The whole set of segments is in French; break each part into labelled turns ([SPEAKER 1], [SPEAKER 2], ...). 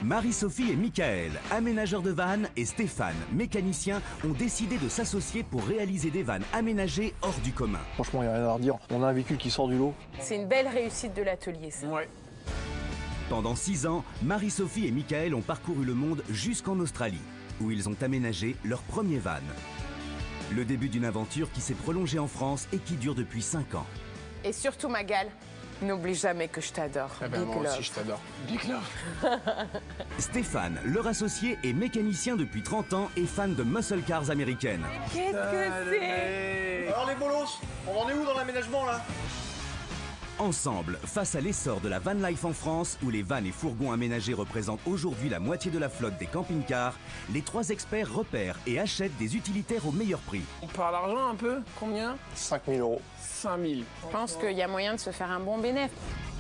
[SPEAKER 1] Marie-Sophie et Michael, aménageurs de vannes, et Stéphane, mécanicien, ont décidé de s'associer pour réaliser des vannes aménagées hors du commun.
[SPEAKER 2] Franchement, il n'y a rien à redire. On a un véhicule qui sort du lot.
[SPEAKER 3] C'est une belle réussite de l'atelier, ça.
[SPEAKER 4] Ouais.
[SPEAKER 1] Pendant 6 ans, Marie-Sophie et Michael ont parcouru le monde jusqu'en Australie, où ils ont aménagé leur premier van. Le début d'une aventure qui s'est prolongée en France et qui dure depuis 5 ans.
[SPEAKER 3] Et surtout, Magal, n'oublie jamais que je t'adore.
[SPEAKER 4] Ah ben, moi aussi, je t'adore. Big love.
[SPEAKER 1] Stéphane, leur associé, est mécanicien depuis 30 ans et fan de muscle cars américaines.
[SPEAKER 3] Qu'est-ce que c'est?
[SPEAKER 2] Alors les bolos, on en est où dans l'aménagement là?
[SPEAKER 1] Ensemble, face à l'essor de la van life en France, où les vannes et fourgons aménagés représentent aujourd'hui la moitié de la flotte des camping-cars, les 3 experts repèrent et achètent des utilitaires au meilleur prix.
[SPEAKER 4] On parle argent un peu? Combien?
[SPEAKER 2] 5 000 euros.
[SPEAKER 4] 5 000.
[SPEAKER 3] Je pense qu'il y a moyen de se faire un bon bénéfice.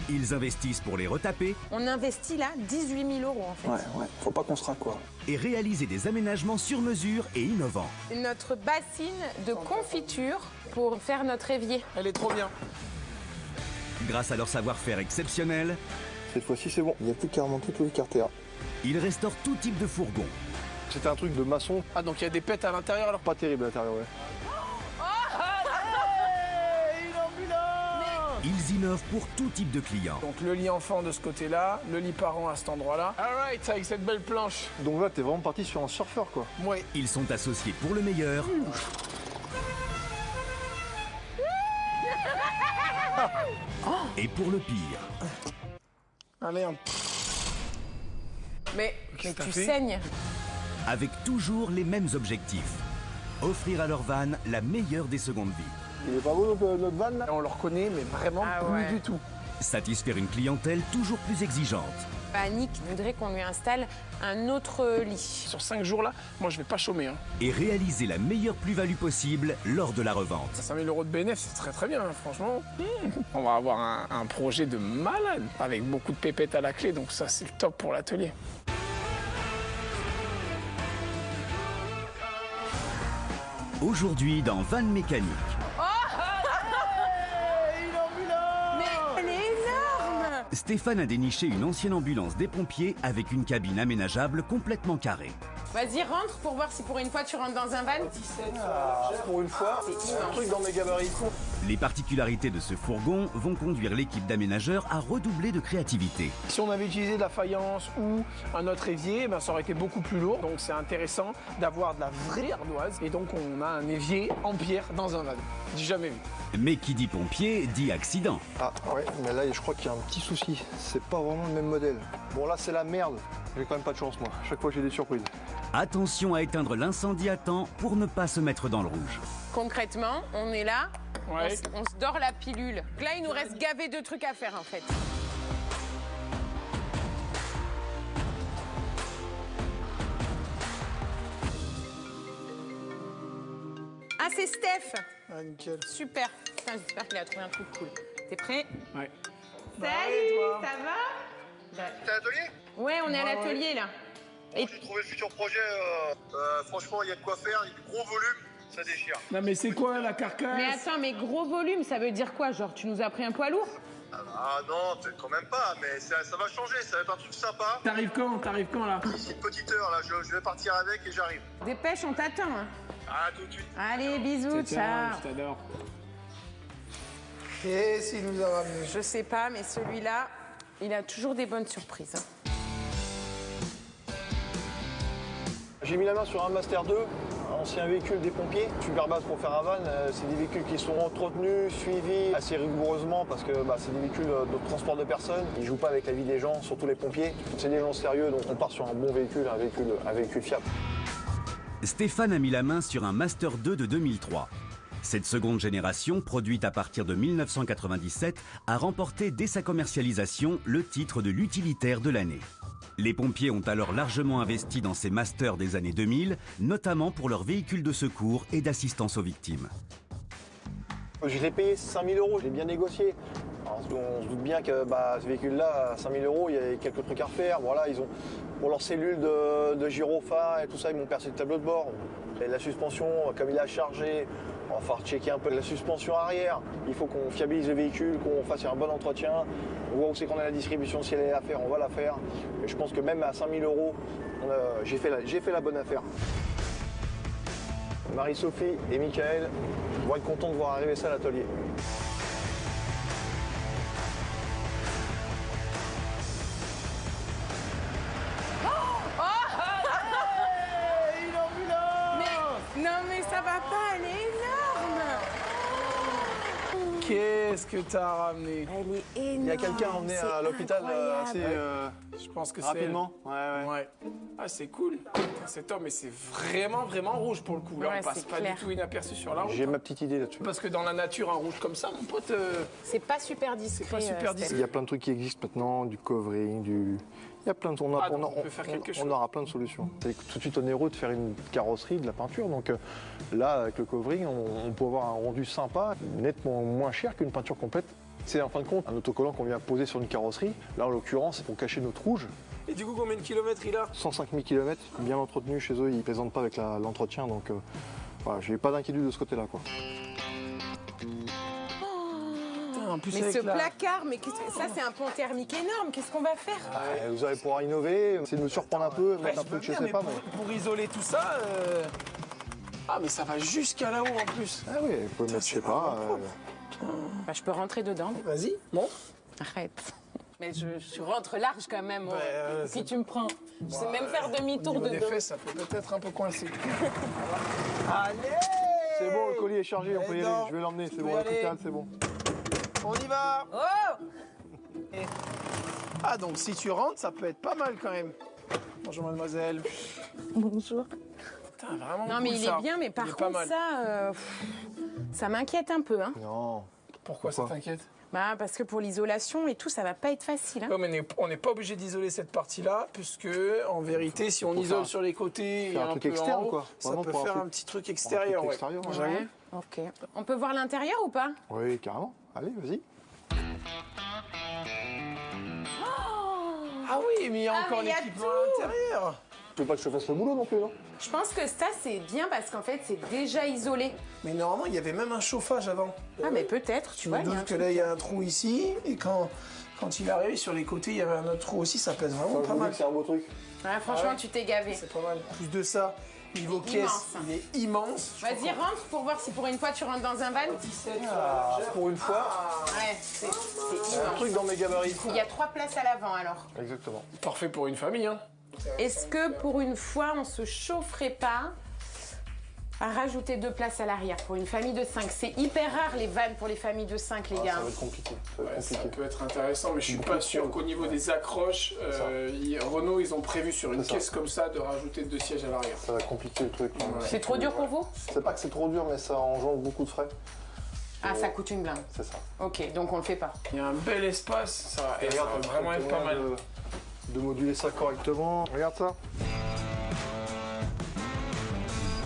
[SPEAKER 1] Ils investissent pour les retaper
[SPEAKER 3] On investit là 18 000 euros en fait.
[SPEAKER 2] Ouais, faut pas qu'on se rate quoi.
[SPEAKER 1] et réaliser des aménagements sur mesure et innovants.
[SPEAKER 3] Notre bassine de confiture pour faire notre évier.
[SPEAKER 4] Elle est trop bien.
[SPEAKER 1] Grâce à leur savoir-faire exceptionnel,
[SPEAKER 2] Cette fois-ci c'est bon, il n'y a plus qu'à remonter tous les carters.
[SPEAKER 1] ils restaurent tout type de fourgon.
[SPEAKER 2] C'était un truc de maçon,
[SPEAKER 4] Ah, donc il y a des pètes à l'intérieur alors?
[SPEAKER 2] pas terrible à l'intérieur, ouais.
[SPEAKER 1] Ils innovent pour tout type de clients.
[SPEAKER 4] Donc le lit enfant de ce côté-là, le lit parent à cet endroit-là. Alright, avec cette belle planche.
[SPEAKER 2] Donc là t'es vraiment parti sur un surfeur quoi.
[SPEAKER 4] Ouais.
[SPEAKER 1] Ils sont associés pour le meilleur et pour le pire.
[SPEAKER 4] Allez, un...
[SPEAKER 3] Mais
[SPEAKER 4] Qu'est-ce que t'as
[SPEAKER 3] tu
[SPEAKER 4] fait?
[SPEAKER 3] saignes.
[SPEAKER 1] Avec toujours les mêmes objectifs. Offrir à leur van la meilleure des secondes vies.
[SPEAKER 2] Il est pas beau notre van là?
[SPEAKER 4] On le reconnaît, mais vraiment
[SPEAKER 3] Ah
[SPEAKER 4] plus
[SPEAKER 3] ouais.
[SPEAKER 4] du tout.
[SPEAKER 1] Satisfaire une clientèle toujours plus exigeante.
[SPEAKER 3] Annick voudrait qu'on lui installe un autre lit.
[SPEAKER 4] Sur 5 jours là, moi je vais pas chômer. Hein.
[SPEAKER 1] Et réaliser la meilleure plus-value possible lors de la revente.
[SPEAKER 4] 5 000 euros de bénéfice, c'est très très bien, hein, franchement. On va avoir un projet de malade, avec beaucoup de pépettes à la clé, donc ça c'est le top pour l'atelier.
[SPEAKER 1] Aujourd'hui dans Van Mécanique.
[SPEAKER 3] Mais elle est énorme!
[SPEAKER 1] Stéphane a déniché une ancienne ambulance des pompiers avec une cabine aménageable complètement carrée.
[SPEAKER 3] Vas-y, rentre pour voir si pour une fois tu rentres dans un van.
[SPEAKER 2] Pour une fois,
[SPEAKER 3] C'est
[SPEAKER 2] un
[SPEAKER 3] immense.
[SPEAKER 2] truc dans mes gabarits.
[SPEAKER 1] Les particularités de ce fourgon vont conduire l'équipe d'aménageurs à redoubler de créativité.
[SPEAKER 4] Si on avait utilisé de la faïence ou un autre évier, ben, ça aurait été beaucoup plus lourd. Donc c'est intéressant d'avoir de la vraie ardoise. Et donc on a un évier en pierre dans un van. J'ai jamais vu.
[SPEAKER 1] Mais qui dit pompier dit accident.
[SPEAKER 2] Ah ouais, mais là je crois qu'il y a un petit souci. C'est pas vraiment le même modèle. Bon là c'est la merde. J'ai quand même pas de chance moi. Chaque fois j'ai des surprises.
[SPEAKER 1] Attention à éteindre l'incendie à temps pour ne pas se mettre dans le rouge.
[SPEAKER 3] Concrètement, on est là,
[SPEAKER 4] Ouais.
[SPEAKER 3] on se dort la pilule. Donc là, il nous reste gavé de trucs à faire en fait. Ah, c'est Steph!
[SPEAKER 4] Ah, nickel.
[SPEAKER 3] Super! Putain, j'espère qu'il a trouvé un truc cool. T'es prêt?
[SPEAKER 4] Ouais.
[SPEAKER 3] Salut! Ça va?
[SPEAKER 5] T'es à l'atelier?
[SPEAKER 3] Ouais, on est à l'atelier là. Et
[SPEAKER 5] J'ai trouvé le futur projet. Franchement, il y a de quoi faire. Il y a du gros volume. Ça déchire.
[SPEAKER 4] Non mais c'est quoi la carcasse?
[SPEAKER 3] mais attends, mais gros volume, ça veut dire quoi? Genre, tu nous as pris un poids lourd?
[SPEAKER 5] Ah non, quand même pas. Mais ça va changer. Ça va être un truc sympa.
[SPEAKER 4] T'arrives quand là?
[SPEAKER 5] D'ici une petite heure, là, je vais partir avec et j'arrive.
[SPEAKER 3] Dépêche, on t'attend. Hein.
[SPEAKER 5] Ah, tout de suite.
[SPEAKER 3] Allez, bisous, ciao!
[SPEAKER 4] Je t'adore.
[SPEAKER 2] Qu'est-ce qu'il nous a ramené?
[SPEAKER 3] Je sais pas, mais celui-là, il a toujours des bonnes surprises. Hein.
[SPEAKER 2] J'ai mis la main sur un Master 2, un ancien véhicule des pompiers. Super base pour faire un van. C'est des véhicules qui sont entretenus, suivis assez rigoureusement parce que c'est des véhicules de transport de personnes. Ils jouent pas avec la vie des gens, surtout les pompiers. C'est des gens sérieux, donc on part sur un bon véhicule, un véhicule fiable.
[SPEAKER 1] Stéphane a mis la main sur un Master 2 de 2003. Cette seconde génération, produite à partir de 1997, a remporté dès sa commercialisation le titre de l'utilitaire de l'année. Les pompiers ont alors largement investi dans ces masters des années 2000, notamment pour leurs véhicules de secours et d'assistance aux victimes.
[SPEAKER 2] Je l'ai payé 5 000 euros, je l'ai bien négocié. Alors, on se doute bien que ce véhicule-là, à 5 000 euros, il y a quelques trucs à refaire. Voilà, ils ont pour leur cellule de gyrophare et tout ça, ils m'ont percé le tableau de bord. Et la suspension, comme il a chargé, On va falloir checker un peu la suspension arrière. Il faut qu'on fiabilise le véhicule, qu'on fasse un bon entretien. On voit où c'est qu'on a la distribution, si elle est à faire, on va la faire. Et je pense que même à 5 000 €, j'ai fait la bonne affaire. Marie-Sophie et Michael vont être contents de voir arriver ça à l'atelier.
[SPEAKER 3] Non mais ça va pas, elle est énorme.
[SPEAKER 4] Qu'est-ce que t'as ramené?
[SPEAKER 3] Elle est énorme.
[SPEAKER 2] Il y a quelqu'un à emmener à l'hôpital assez
[SPEAKER 4] Je pense que c'est
[SPEAKER 2] rapidement.
[SPEAKER 4] Ouais. Ah, c'est cool. C'est top, mais c'est vraiment, vraiment rouge pour le coup. Là,
[SPEAKER 3] Ouais,
[SPEAKER 4] on passe
[SPEAKER 3] c'est
[SPEAKER 4] pas
[SPEAKER 3] clair.
[SPEAKER 4] du tout inaperçu sur la route.
[SPEAKER 2] J'ai ma petite idée là-dessus.
[SPEAKER 4] Parce que dans la nature, un rouge comme ça, mon pote,
[SPEAKER 3] C'est pas super discret.
[SPEAKER 4] c'est pas super
[SPEAKER 3] Steph.
[SPEAKER 4] discret.
[SPEAKER 2] Il y a plein de trucs qui existent maintenant, du covering, Il y a plein de...
[SPEAKER 4] Ah, donc on peut faire quelque chose.
[SPEAKER 2] On aura plein de solutions. C'est tout de suite onéreux de faire une carrosserie, de la peinture. Donc là, avec le covering, on peut avoir un rendu sympa, nettement moins cher qu'une peinture complète. C'est en fin de compte un autocollant qu'on vient poser sur une carrosserie. Là, en l'occurrence, c'est pour cacher notre rouge.
[SPEAKER 4] Et du coup, combien de kilomètres il a?
[SPEAKER 2] 105 000 km, bien entretenu chez eux, ils ne plaisantent pas avec l'entretien. Donc voilà, j'ai pas d'inquiétude de ce côté-là, quoi.
[SPEAKER 4] En plus,
[SPEAKER 3] Mais
[SPEAKER 4] avec
[SPEAKER 3] ce
[SPEAKER 4] la-
[SPEAKER 3] placard, mais ça c'est un pont thermique énorme. Qu'est-ce qu'on va faire?
[SPEAKER 2] Vous allez pouvoir innover, essayer de me surprendre un peu,
[SPEAKER 4] Ouais,
[SPEAKER 2] mettre un
[SPEAKER 4] je veux
[SPEAKER 2] truc, je
[SPEAKER 4] bien,
[SPEAKER 2] sais
[SPEAKER 4] mais
[SPEAKER 2] pas.
[SPEAKER 4] pour isoler tout ça. Ah, mais ça va jusqu'à là-haut en plus.
[SPEAKER 2] Ah oui, vous pouvez mettre, je sais pas.
[SPEAKER 3] Bah, je peux rentrer dedans.
[SPEAKER 4] Vas-y, monte.
[SPEAKER 3] Arrête. Mais je rentre large quand même.
[SPEAKER 4] Ouais,
[SPEAKER 3] Puis tu me prends. Je sais même faire demi-tour
[SPEAKER 4] Au niveau des
[SPEAKER 3] dedans.
[SPEAKER 4] fesses, ça peut peut-être un peu coincer. Allez!
[SPEAKER 2] C'est bon, le colis est chargé, on peut y
[SPEAKER 4] Eh
[SPEAKER 2] aller.
[SPEAKER 4] non,
[SPEAKER 2] Je vais l'emmener,
[SPEAKER 4] tu
[SPEAKER 2] c'est
[SPEAKER 4] peux
[SPEAKER 2] bon,
[SPEAKER 4] y
[SPEAKER 2] la totale,
[SPEAKER 4] aller.
[SPEAKER 2] c'est bon.
[SPEAKER 4] On y va!
[SPEAKER 3] Oh!
[SPEAKER 4] Ah, donc si tu rentres, ça peut être pas mal quand même. Bonjour, mademoiselle.
[SPEAKER 3] Bonjour.
[SPEAKER 4] Putain, vraiment
[SPEAKER 3] Non mais
[SPEAKER 4] cool,
[SPEAKER 3] il
[SPEAKER 4] ça.
[SPEAKER 3] est bien, mais
[SPEAKER 4] Il
[SPEAKER 3] par
[SPEAKER 4] est pas
[SPEAKER 3] contre
[SPEAKER 4] mal.
[SPEAKER 3] ça m'inquiète un peu. Hein.
[SPEAKER 2] Non.
[SPEAKER 4] Pourquoi ça t'inquiète?
[SPEAKER 3] Bah, parce que pour l'isolation et tout, ça va pas être facile. Hein.
[SPEAKER 4] Non, mais on n'est pas obligé d'isoler cette partie-là, puisque en vérité, si on
[SPEAKER 2] Faut
[SPEAKER 4] isole
[SPEAKER 2] faire-
[SPEAKER 4] sur les côtés et
[SPEAKER 2] faire un
[SPEAKER 4] un
[SPEAKER 2] truc
[SPEAKER 4] peu
[SPEAKER 2] externe,
[SPEAKER 4] en haut,
[SPEAKER 2] quoi.
[SPEAKER 4] ça
[SPEAKER 2] Vraiment
[SPEAKER 4] peut
[SPEAKER 2] pour un
[SPEAKER 4] faire
[SPEAKER 2] truc-
[SPEAKER 4] un petit truc extérieur. Ouais.
[SPEAKER 2] extérieur, ouais.
[SPEAKER 4] J'avoue.
[SPEAKER 3] Ouais. Ok. On peut voir l'intérieur ou pas?
[SPEAKER 2] Oui, carrément. Allez, vas-y.
[SPEAKER 4] Ah oui, mais il y a
[SPEAKER 3] Ah,
[SPEAKER 4] encore
[SPEAKER 3] mais il y a
[SPEAKER 4] l'équipement
[SPEAKER 3] tout.
[SPEAKER 4] à l'intérieur.
[SPEAKER 2] Tu veux pas que je te fasse le boulot non plus, non?
[SPEAKER 3] Je pense que ça c'est bien parce qu'en fait c'est déjà isolé.
[SPEAKER 4] Mais normalement, il y avait même un chauffage avant.
[SPEAKER 3] Ah mais peut-être, tu
[SPEAKER 4] Je
[SPEAKER 3] vois.
[SPEAKER 4] me
[SPEAKER 3] il y a un
[SPEAKER 4] doute que
[SPEAKER 3] truc.
[SPEAKER 4] là, il y a un trou ici, et quand il est arrivé sur les côtés, il y avait un autre trou aussi, ça pèse vraiment pas mal.
[SPEAKER 2] C'est un beau truc.
[SPEAKER 3] Ouais, franchement,
[SPEAKER 4] Ah ouais.
[SPEAKER 3] tu t'es gavé.
[SPEAKER 4] C'est pas mal. Plus de ça, niveau
[SPEAKER 3] Il est
[SPEAKER 4] caisse,
[SPEAKER 3] immense.
[SPEAKER 4] il est immense. Je
[SPEAKER 3] Vas-y,
[SPEAKER 4] crois qu'on-
[SPEAKER 3] rentre pour voir si pour une fois tu rentres dans un van.
[SPEAKER 2] Ah, pour une fois,
[SPEAKER 3] Ouais, c'est
[SPEAKER 2] un
[SPEAKER 3] immense.
[SPEAKER 2] truc dans mes gabarits.
[SPEAKER 3] Il y a 3 places à l'avant alors.
[SPEAKER 2] Exactement.
[SPEAKER 4] Parfait pour une famille, hein.
[SPEAKER 3] Est-ce que pour une fois on se chaufferait pas à rajouter 2 places à l'arrière pour une famille de 5? C'est hyper rare les vannes pour les familles de 5 les gars.
[SPEAKER 2] Ça va être compliqué. Ça va être
[SPEAKER 4] Ça
[SPEAKER 2] compliqué.
[SPEAKER 4] peut être intéressant, mais je suis pas sûr qu'au niveau des accroches, Renault, ils ont prévu sur une
[SPEAKER 2] C'est ça.
[SPEAKER 4] caisse comme ça de rajouter 2 sièges à l'arrière.
[SPEAKER 2] Ça va compliquer le truc.
[SPEAKER 3] C'est trop dur pour vous?
[SPEAKER 2] C'est pas que c'est trop dur, mais ça engendre beaucoup de frais.
[SPEAKER 3] Ah, ça coûte une blinde.
[SPEAKER 2] C'est ça.
[SPEAKER 3] Ok, donc on le fait pas.
[SPEAKER 4] Il y a un bel espace, ça va, ça va vraiment être pas mal.
[SPEAKER 2] De moduler ça correctement. Regarde ça.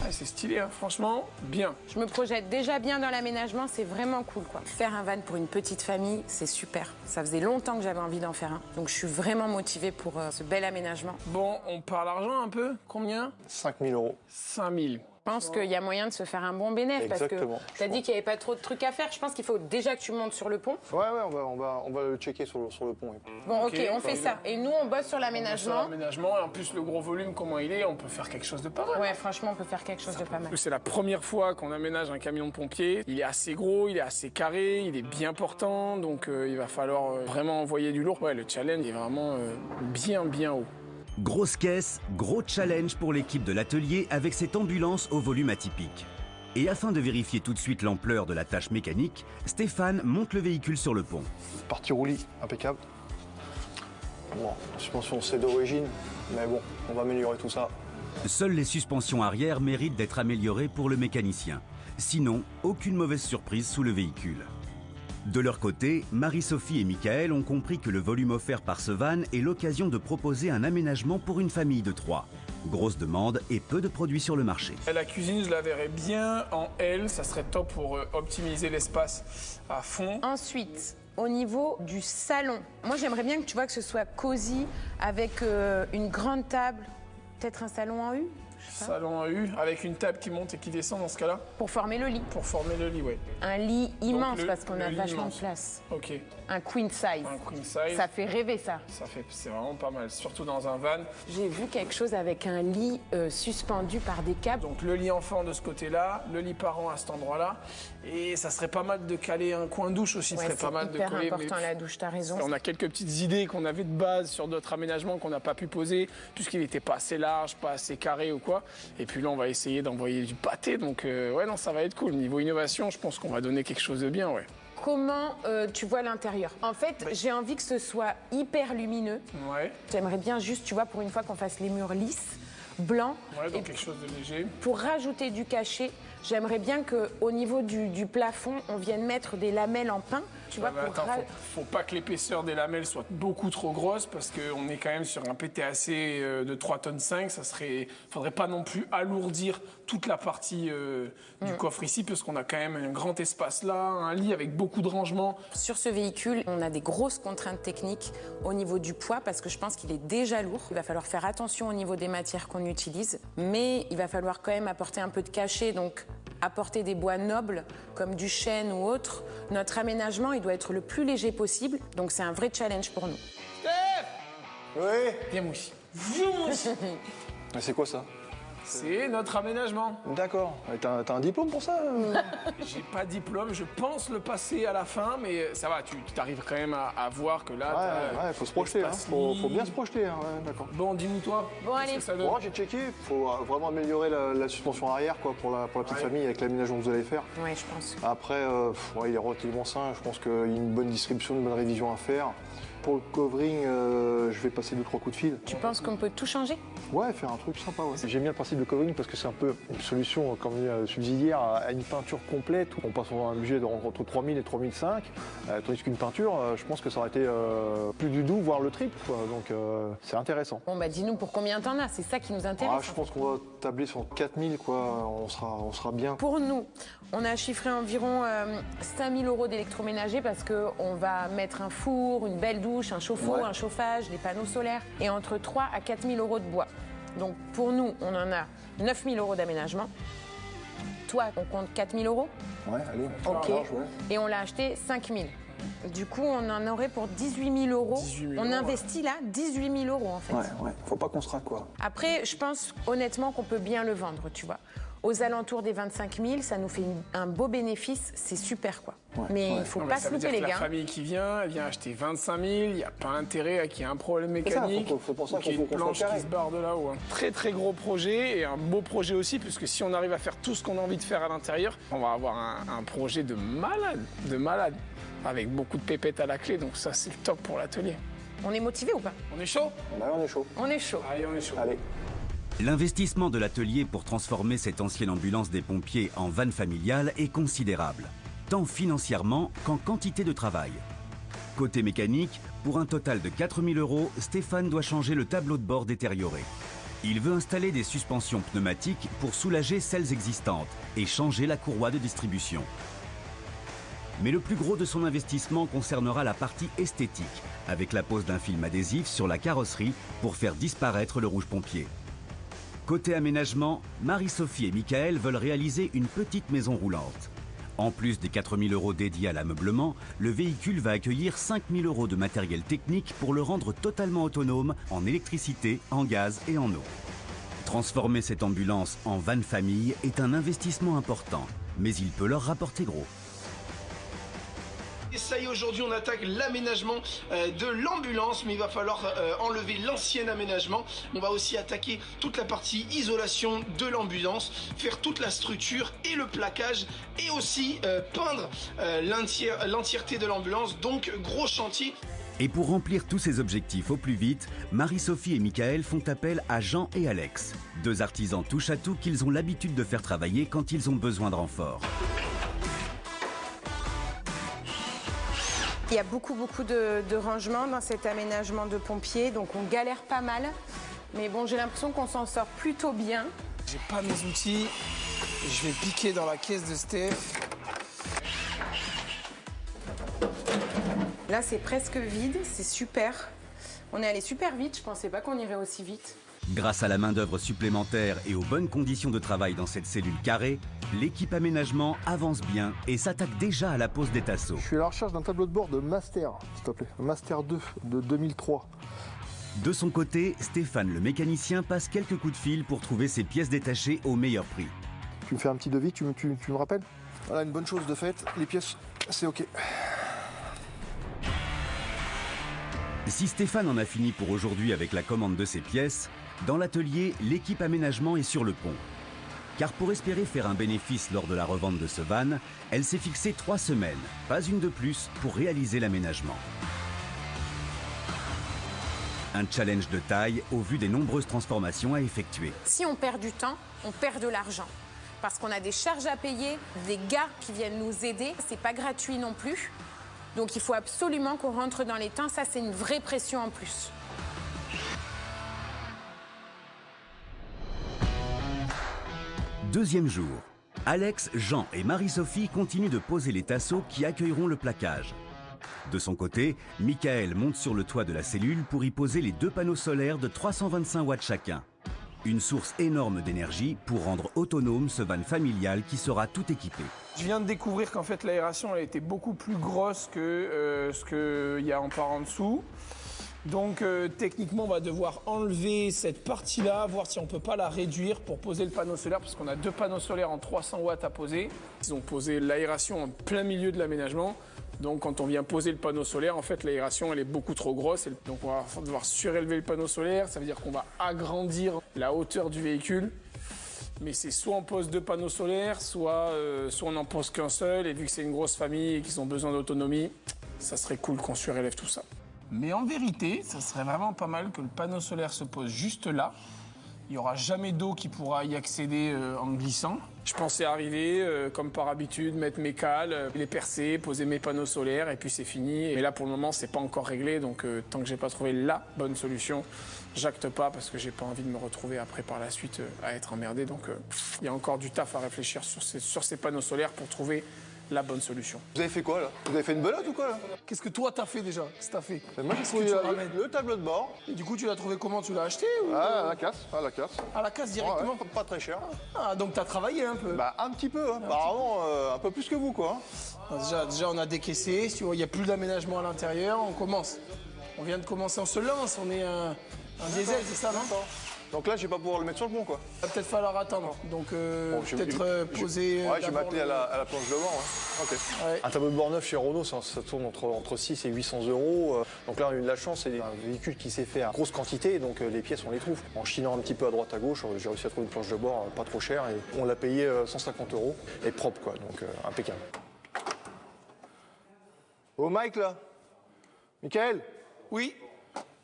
[SPEAKER 4] Ah, c'est stylé, hein. Franchement, bien.
[SPEAKER 3] Je me projette déjà bien dans l'aménagement, c'est vraiment cool quoi. Faire un van pour une petite famille, c'est super. Ça faisait longtemps que j'avais envie d'en faire un. Donc je suis vraiment motivée pour ce bel aménagement.
[SPEAKER 4] Bon, on parle argent un peu. Combien?
[SPEAKER 2] 5 000 €.
[SPEAKER 4] 5 000.
[SPEAKER 3] Je pense qu'il y a moyen de se faire un bon bénéfice parce que
[SPEAKER 2] Exactement.
[SPEAKER 3] tu as dit qu'il n'y avait pas trop de trucs à faire. Je pense qu'il faut déjà que tu montes sur le pont.
[SPEAKER 2] Ouais, on va le checker sur le pont.
[SPEAKER 3] Bon, ok, on fait
[SPEAKER 4] parfait.
[SPEAKER 3] ça. Et nous, on bosse sur
[SPEAKER 4] Sur
[SPEAKER 3] l'aménagement.
[SPEAKER 4] l'aménagement, et en plus le gros volume, comment il est, on peut faire quelque chose de pas mal.
[SPEAKER 3] Ouais, franchement, on peut faire quelque chose de pas mal.
[SPEAKER 4] C'est la première fois qu'on aménage un camion de pompier. Il est assez gros, il est assez carré, il est bien portant, donc il va falloir vraiment envoyer du lourd. Ouais, le challenge est vraiment bien haut.
[SPEAKER 1] Grosse caisse, gros challenge pour l'équipe de l'atelier avec cette ambulance au volume atypique. Et afin de vérifier tout de suite l'ampleur de la tâche mécanique, Stéphane monte le véhicule sur le pont.
[SPEAKER 2] Partie roulis, impeccable. Bon, la suspension c'est d'origine, mais bon, on va améliorer tout ça.
[SPEAKER 1] Seules les suspensions arrière méritent d'être améliorées pour le mécanicien. Sinon, aucune mauvaise surprise sous le véhicule. De leur côté, Marie-Sophie et Michael ont compris que le volume offert par ce van est l'occasion de proposer un aménagement pour une famille de 3. Grosse demande et peu de produits sur le marché.
[SPEAKER 4] La cuisine, je la verrais bien en L, ça serait top pour optimiser l'espace à fond.
[SPEAKER 3] Ensuite, au niveau du salon, moi j'aimerais bien que tu vois que ce soit cosy avec une grande table, peut-être un salon en U.
[SPEAKER 4] Salon à U, avec une table qui monte et qui descend dans ce cas-là.
[SPEAKER 3] Pour former le lit.
[SPEAKER 4] Pour former le lit, oui.
[SPEAKER 3] Un lit immense
[SPEAKER 4] le-
[SPEAKER 3] parce qu'on a
[SPEAKER 4] le lit
[SPEAKER 3] vachement
[SPEAKER 4] immense.
[SPEAKER 3] de place.
[SPEAKER 4] Ok.
[SPEAKER 3] Un queen size.
[SPEAKER 4] Un queen size.
[SPEAKER 3] Ça fait rêver ça.
[SPEAKER 4] C'est vraiment pas mal, surtout dans un van.
[SPEAKER 3] J'ai vu quelque chose avec un lit suspendu par des câbles.
[SPEAKER 4] Donc le lit enfant de ce côté-là, le lit parent à cet endroit-là. Et ça serait pas mal de caler un coin douche aussi,
[SPEAKER 3] Ouais,
[SPEAKER 4] serait pas mal
[SPEAKER 3] c'est
[SPEAKER 4] de
[SPEAKER 3] hyper
[SPEAKER 4] coller.
[SPEAKER 3] important la douche, t'as raison.
[SPEAKER 4] On a quelques petites idées qu'on avait de base sur d'autres aménagements qu'on n'a pas pu poser, puisqu'il n'était pas assez large, pas assez carré ou quoi. Et puis là, on va essayer d'envoyer du pâté. Donc ouais, non, ça va être cool. Niveau innovation, je pense qu'on va donner quelque chose de bien, ouais.
[SPEAKER 3] Comment tu vois l'intérieur? En fait, j'ai envie que ce soit hyper lumineux.
[SPEAKER 4] Ouais,
[SPEAKER 3] J'aimerais bien juste, tu vois, pour une fois qu'on fasse les murs lisses, blancs.
[SPEAKER 4] ouais, donc
[SPEAKER 3] Et
[SPEAKER 4] quelque chose de léger.
[SPEAKER 3] pour rajouter du cachet, j'aimerais bien qu'au niveau du plafond, on vienne mettre des lamelles en pin. Tu vois,
[SPEAKER 4] Ouais, mais
[SPEAKER 3] pour
[SPEAKER 4] attends, faut pas que l'épaisseur des lamelles soit beaucoup trop grosse parce qu'on est quand même sur un PTAC de 3,5 tonnes. Faudrait pas non plus alourdir toute la partie du coffre ici parce qu'on a quand même un grand espace là, un lit avec beaucoup de rangements.
[SPEAKER 3] Sur ce véhicule, on a des grosses contraintes techniques au niveau du poids parce que je pense qu'il est déjà lourd. Il va falloir faire attention au niveau des matières qu'on utilise, mais il va falloir quand même apporter un peu de cachet, donc apporter des bois nobles comme du chêne ou autre. Notre aménagement, il doit être le plus léger possible, donc c'est un vrai challenge pour nous.
[SPEAKER 2] Oui.
[SPEAKER 4] Viens moi ici. Viens moi ici.
[SPEAKER 2] Mais c'est quoi ça?
[SPEAKER 4] C'est notre aménagement.
[SPEAKER 2] D'accord. Et T'as un diplôme pour ça?
[SPEAKER 4] J'ai pas de diplôme, je pense le passer à la fin, mais ça va, tu t'arrives quand même à voir que là,
[SPEAKER 2] Ouais, faut se projeter. Hein.
[SPEAKER 4] l'espace
[SPEAKER 2] Faut
[SPEAKER 4] libre.
[SPEAKER 2] bien se projeter. Hein. Ouais, d'accord.
[SPEAKER 4] Bon, dis-nous toi.
[SPEAKER 3] Bon,
[SPEAKER 4] qu'est-ce
[SPEAKER 3] allez.
[SPEAKER 4] que ça donne?
[SPEAKER 2] Bon, j'ai checké. Faut vraiment améliorer la suspension arrière quoi, pour la petite
[SPEAKER 4] Ouais.
[SPEAKER 2] famille avec l'aménagement que vous allez faire.
[SPEAKER 3] Ouais, je pense.
[SPEAKER 2] Après, ouais, il est relativement sain. Je pense qu'il y a une bonne distribution, une bonne révision à faire. Pour le covering, je vais passer 2-3 coups de fil.
[SPEAKER 3] Tu penses qu'on peut tout changer?
[SPEAKER 2] Ouais, faire un truc sympa. Ouais. J'aime bien le principe de covering parce que c'est un peu une solution, comme subsidiaire à une peinture complète où on passe sur un budget entre 3 000 et 3 500. Tandis qu'une peinture, je pense que ça aurait été plus du double, voire le triple. Quoi. Donc c'est intéressant.
[SPEAKER 3] Bon, bah dis-nous pour combien t'en as, c'est ça qui nous intéresse.
[SPEAKER 2] Je pense qu'on va tabler sur 4 000, quoi. On sera bien.
[SPEAKER 3] Pour nous, on a chiffré environ 5 000 € d'électroménager parce qu'on va mettre un four, une belle douche, un chauffe-eau,
[SPEAKER 2] Ouais.
[SPEAKER 3] un chauffage, des panneaux solaires et entre 3 à 4 000 € de bois. Donc pour nous, on en a 9 000 € d'aménagement. Toi, on compte 4 000 €.
[SPEAKER 2] Ouais, allez.
[SPEAKER 3] Ok.
[SPEAKER 2] Large, ouais.
[SPEAKER 3] Et on l'a acheté 5 000. Du coup, on en aurait pour 18 000 €.
[SPEAKER 4] 18 000
[SPEAKER 3] On
[SPEAKER 4] €,
[SPEAKER 3] investit là 18 000 € en fait.
[SPEAKER 2] Ouais. Faut pas qu'on se rate, quoi.
[SPEAKER 3] Après, je pense honnêtement qu'on peut bien le vendre, tu vois. Aux alentours des 25 000, ça nous fait un beau bénéfice, c'est super quoi. Mais il faut
[SPEAKER 4] Non, mais
[SPEAKER 3] pas
[SPEAKER 4] ça
[SPEAKER 3] se
[SPEAKER 4] veut dire
[SPEAKER 3] louper
[SPEAKER 4] que
[SPEAKER 3] les
[SPEAKER 4] la
[SPEAKER 3] gars.
[SPEAKER 4] famille qui vient, elle vient acheter 25 000, il n'y a pas intérêt à qu'il y ait un problème
[SPEAKER 2] C'est ça,
[SPEAKER 4] mécanique,
[SPEAKER 2] c'est pour ça
[SPEAKER 4] ou qu'il y ait
[SPEAKER 2] qu'on
[SPEAKER 4] une
[SPEAKER 2] soit
[SPEAKER 4] planche
[SPEAKER 2] carré.
[SPEAKER 4] qui se barre de là-haut. Hein. Très très gros projet et un beau projet aussi, puisque si on arrive à faire tout ce qu'on a envie de faire à l'intérieur, on va avoir un projet de malade, avec beaucoup de pépettes à la clé, donc ça c'est le top pour l'atelier.
[SPEAKER 3] On est motivé ou pas?
[SPEAKER 4] On est chaud?
[SPEAKER 2] Bah, on est chaud.
[SPEAKER 3] On est chaud.
[SPEAKER 4] Allez, on est chaud.
[SPEAKER 2] Allez.
[SPEAKER 1] L'investissement de l'atelier pour transformer cette ancienne ambulance des pompiers en van familiale est considérable, tant financièrement qu'en quantité de travail. Côté mécanique, pour un total de 4 000 €, Stéphane doit changer le tableau de bord détérioré. Il veut installer des suspensions pneumatiques pour soulager celles existantes et changer la courroie de distribution. Mais le plus gros de son investissement concernera la partie esthétique, avec la pose d'un film adhésif sur la carrosserie pour faire disparaître le rouge pompier. Côté aménagement, Marie-Sophie et Michael veulent réaliser une petite maison roulante. En plus des 4 000 € dédiés à l'ameublement, le véhicule va accueillir 5 000 € de matériel technique pour le rendre totalement autonome en électricité, en gaz et en eau. Transformer cette ambulance en van famille est un investissement important, mais il peut leur rapporter gros.
[SPEAKER 6] Et ça y est, aujourd'hui on attaque l'aménagement de l'ambulance, mais il va falloir enlever l'ancien aménagement. On va aussi attaquer toute la partie isolation de l'ambulance, faire toute la structure et le plaquage, et aussi peindre l'entièreté de l'ambulance, donc gros chantier.
[SPEAKER 1] Et pour remplir tous ces objectifs au plus vite, Marie-Sophie et Michael font appel à Jean et Alex, deux artisans touche-à-tout qu'ils ont l'habitude de faire travailler quand ils ont besoin de renfort.
[SPEAKER 3] Il y a beaucoup de rangements dans cet aménagement de pompiers, donc on galère pas mal. Mais bon, j'ai l'impression qu'on s'en sort plutôt bien.
[SPEAKER 4] J'ai pas mes outils, je vais piquer dans la caisse de Steph.
[SPEAKER 3] Là, c'est presque vide, c'est super. On est allé super vite, je pensais pas qu'on irait aussi vite.
[SPEAKER 1] Grâce à la main-d'œuvre supplémentaire et aux bonnes conditions de travail dans cette cellule carrée, l'équipe aménagement avance bien et s'attaque déjà à la pose des tasseaux.
[SPEAKER 2] Je suis à la recherche d'un tableau de bord de Master, s'il te plaît. Master 2 de 2003.
[SPEAKER 1] De son côté, Stéphane le mécanicien passe quelques coups de fil pour trouver ses pièces détachées au meilleur prix.
[SPEAKER 2] Tu me fais un petit devis, tu me rappelles? Voilà, une bonne chose de fait, les pièces, c'est ok.
[SPEAKER 1] Si Stéphane en a fini pour aujourd'hui avec la commande de ses pièces, dans l'atelier, l'équipe aménagement est sur le pont. Car pour espérer faire un bénéfice lors de la revente de ce van, elle s'est fixée 3 semaines, pas une de plus, pour réaliser l'aménagement. Un challenge de taille au vu des nombreuses transformations à effectuer.
[SPEAKER 3] Si on perd du temps, on perd de l'argent. Parce qu'on a des charges à payer, des gars qui viennent nous aider, c'est pas gratuit non plus. Donc il faut absolument qu'on rentre dans les temps, ça c'est une vraie pression en plus.
[SPEAKER 1] Deuxième jour, Alex, Jean et Marie-Sophie continuent de poser les tasseaux qui accueilleront le plaquage. De son côté, Michael monte sur le toit de la cellule pour y poser les 2 panneaux solaires de 325 watts chacun. Une source énorme d'énergie pour rendre autonome ce van familial qui sera tout équipé.
[SPEAKER 4] Je viens de découvrir qu'en fait l'aération elle était beaucoup plus grosse que ce qu'il y a en dessous. Donc techniquement on va devoir enlever cette partie-là, voir si on ne peut pas la réduire pour poser le panneau solaire, parce qu'on a 2 panneaux solaires en 300 watts à poser. Ils ont posé l'aération en plein milieu de l'aménagement. Donc quand on vient poser le panneau solaire, en fait l'aération elle est beaucoup trop grosse. Donc on va devoir surélever le panneau solaire, ça veut dire qu'on va agrandir la hauteur du véhicule. Mais c'est soit on pose 2 panneaux solaires, soit on n'en pose qu'un seul. Et vu que c'est une grosse famille et qu'ils ont besoin d'autonomie, ça serait cool qu'on surélève tout ça. Mais en vérité, ça serait vraiment pas mal que le panneau solaire se pose juste là. Il n'y aura jamais d'eau qui pourra y accéder en glissant. Je pensais arriver, comme par habitude, mettre mes cales, les percer, poser mes panneaux solaires et puis c'est fini. Mais là, pour le moment, c'est pas encore réglé. Donc, tant que j'ai pas trouvé la bonne solution, j'acte pas parce que j'ai pas envie de me retrouver après par la suite à être emmerdé. Donc, il y a encore du taf à réfléchir sur ces panneaux solaires pour trouver la bonne solution.
[SPEAKER 2] Vous avez fait quoi là? Vous avez fait une belote ou quoi là?
[SPEAKER 4] Qu'est-ce que toi t'as fait déjà? Qu'est-ce que t'as fait?
[SPEAKER 2] Moi j'ai trouvé le tableau de bord.
[SPEAKER 4] Et du coup, tu l'as trouvé comment? Tu l'as acheté ou...
[SPEAKER 2] Ah, à la casse, à la casse.
[SPEAKER 4] À la casse directement?
[SPEAKER 2] Ouais, pas très cher.
[SPEAKER 4] Ah, donc t'as travaillé un peu?
[SPEAKER 2] Bah un petit peu, hein. Apparemment un peu plus que vous quoi.
[SPEAKER 4] Déjà on a décaissé, tu vois, il n'y a plus d'aménagement à l'intérieur, on commence. On vient de commencer, on se lance, on est un diesel, c'est ça, non?
[SPEAKER 2] Donc là, je vais pas pouvoir le mettre sur le pont, quoi.
[SPEAKER 4] Il va peut-être falloir attendre. Donc, peut-être poser.
[SPEAKER 2] Ouais, je vais m'atteler à la planche de bord. Ouais. Ok.
[SPEAKER 4] Ouais.
[SPEAKER 2] Un tableau de bord neuf chez Renault, ça tourne entre 6 et 800 €. Donc là, on a eu de la chance, c'est un véhicule qui s'est fait en grosse quantité, donc les pièces, on les trouve. En chinant un petit peu à droite à gauche, j'ai réussi à trouver une planche de bord pas trop chère et on l'a payé 150 € et propre, quoi. Donc impeccable. Oh, Mike, là. Michael.
[SPEAKER 4] Oui.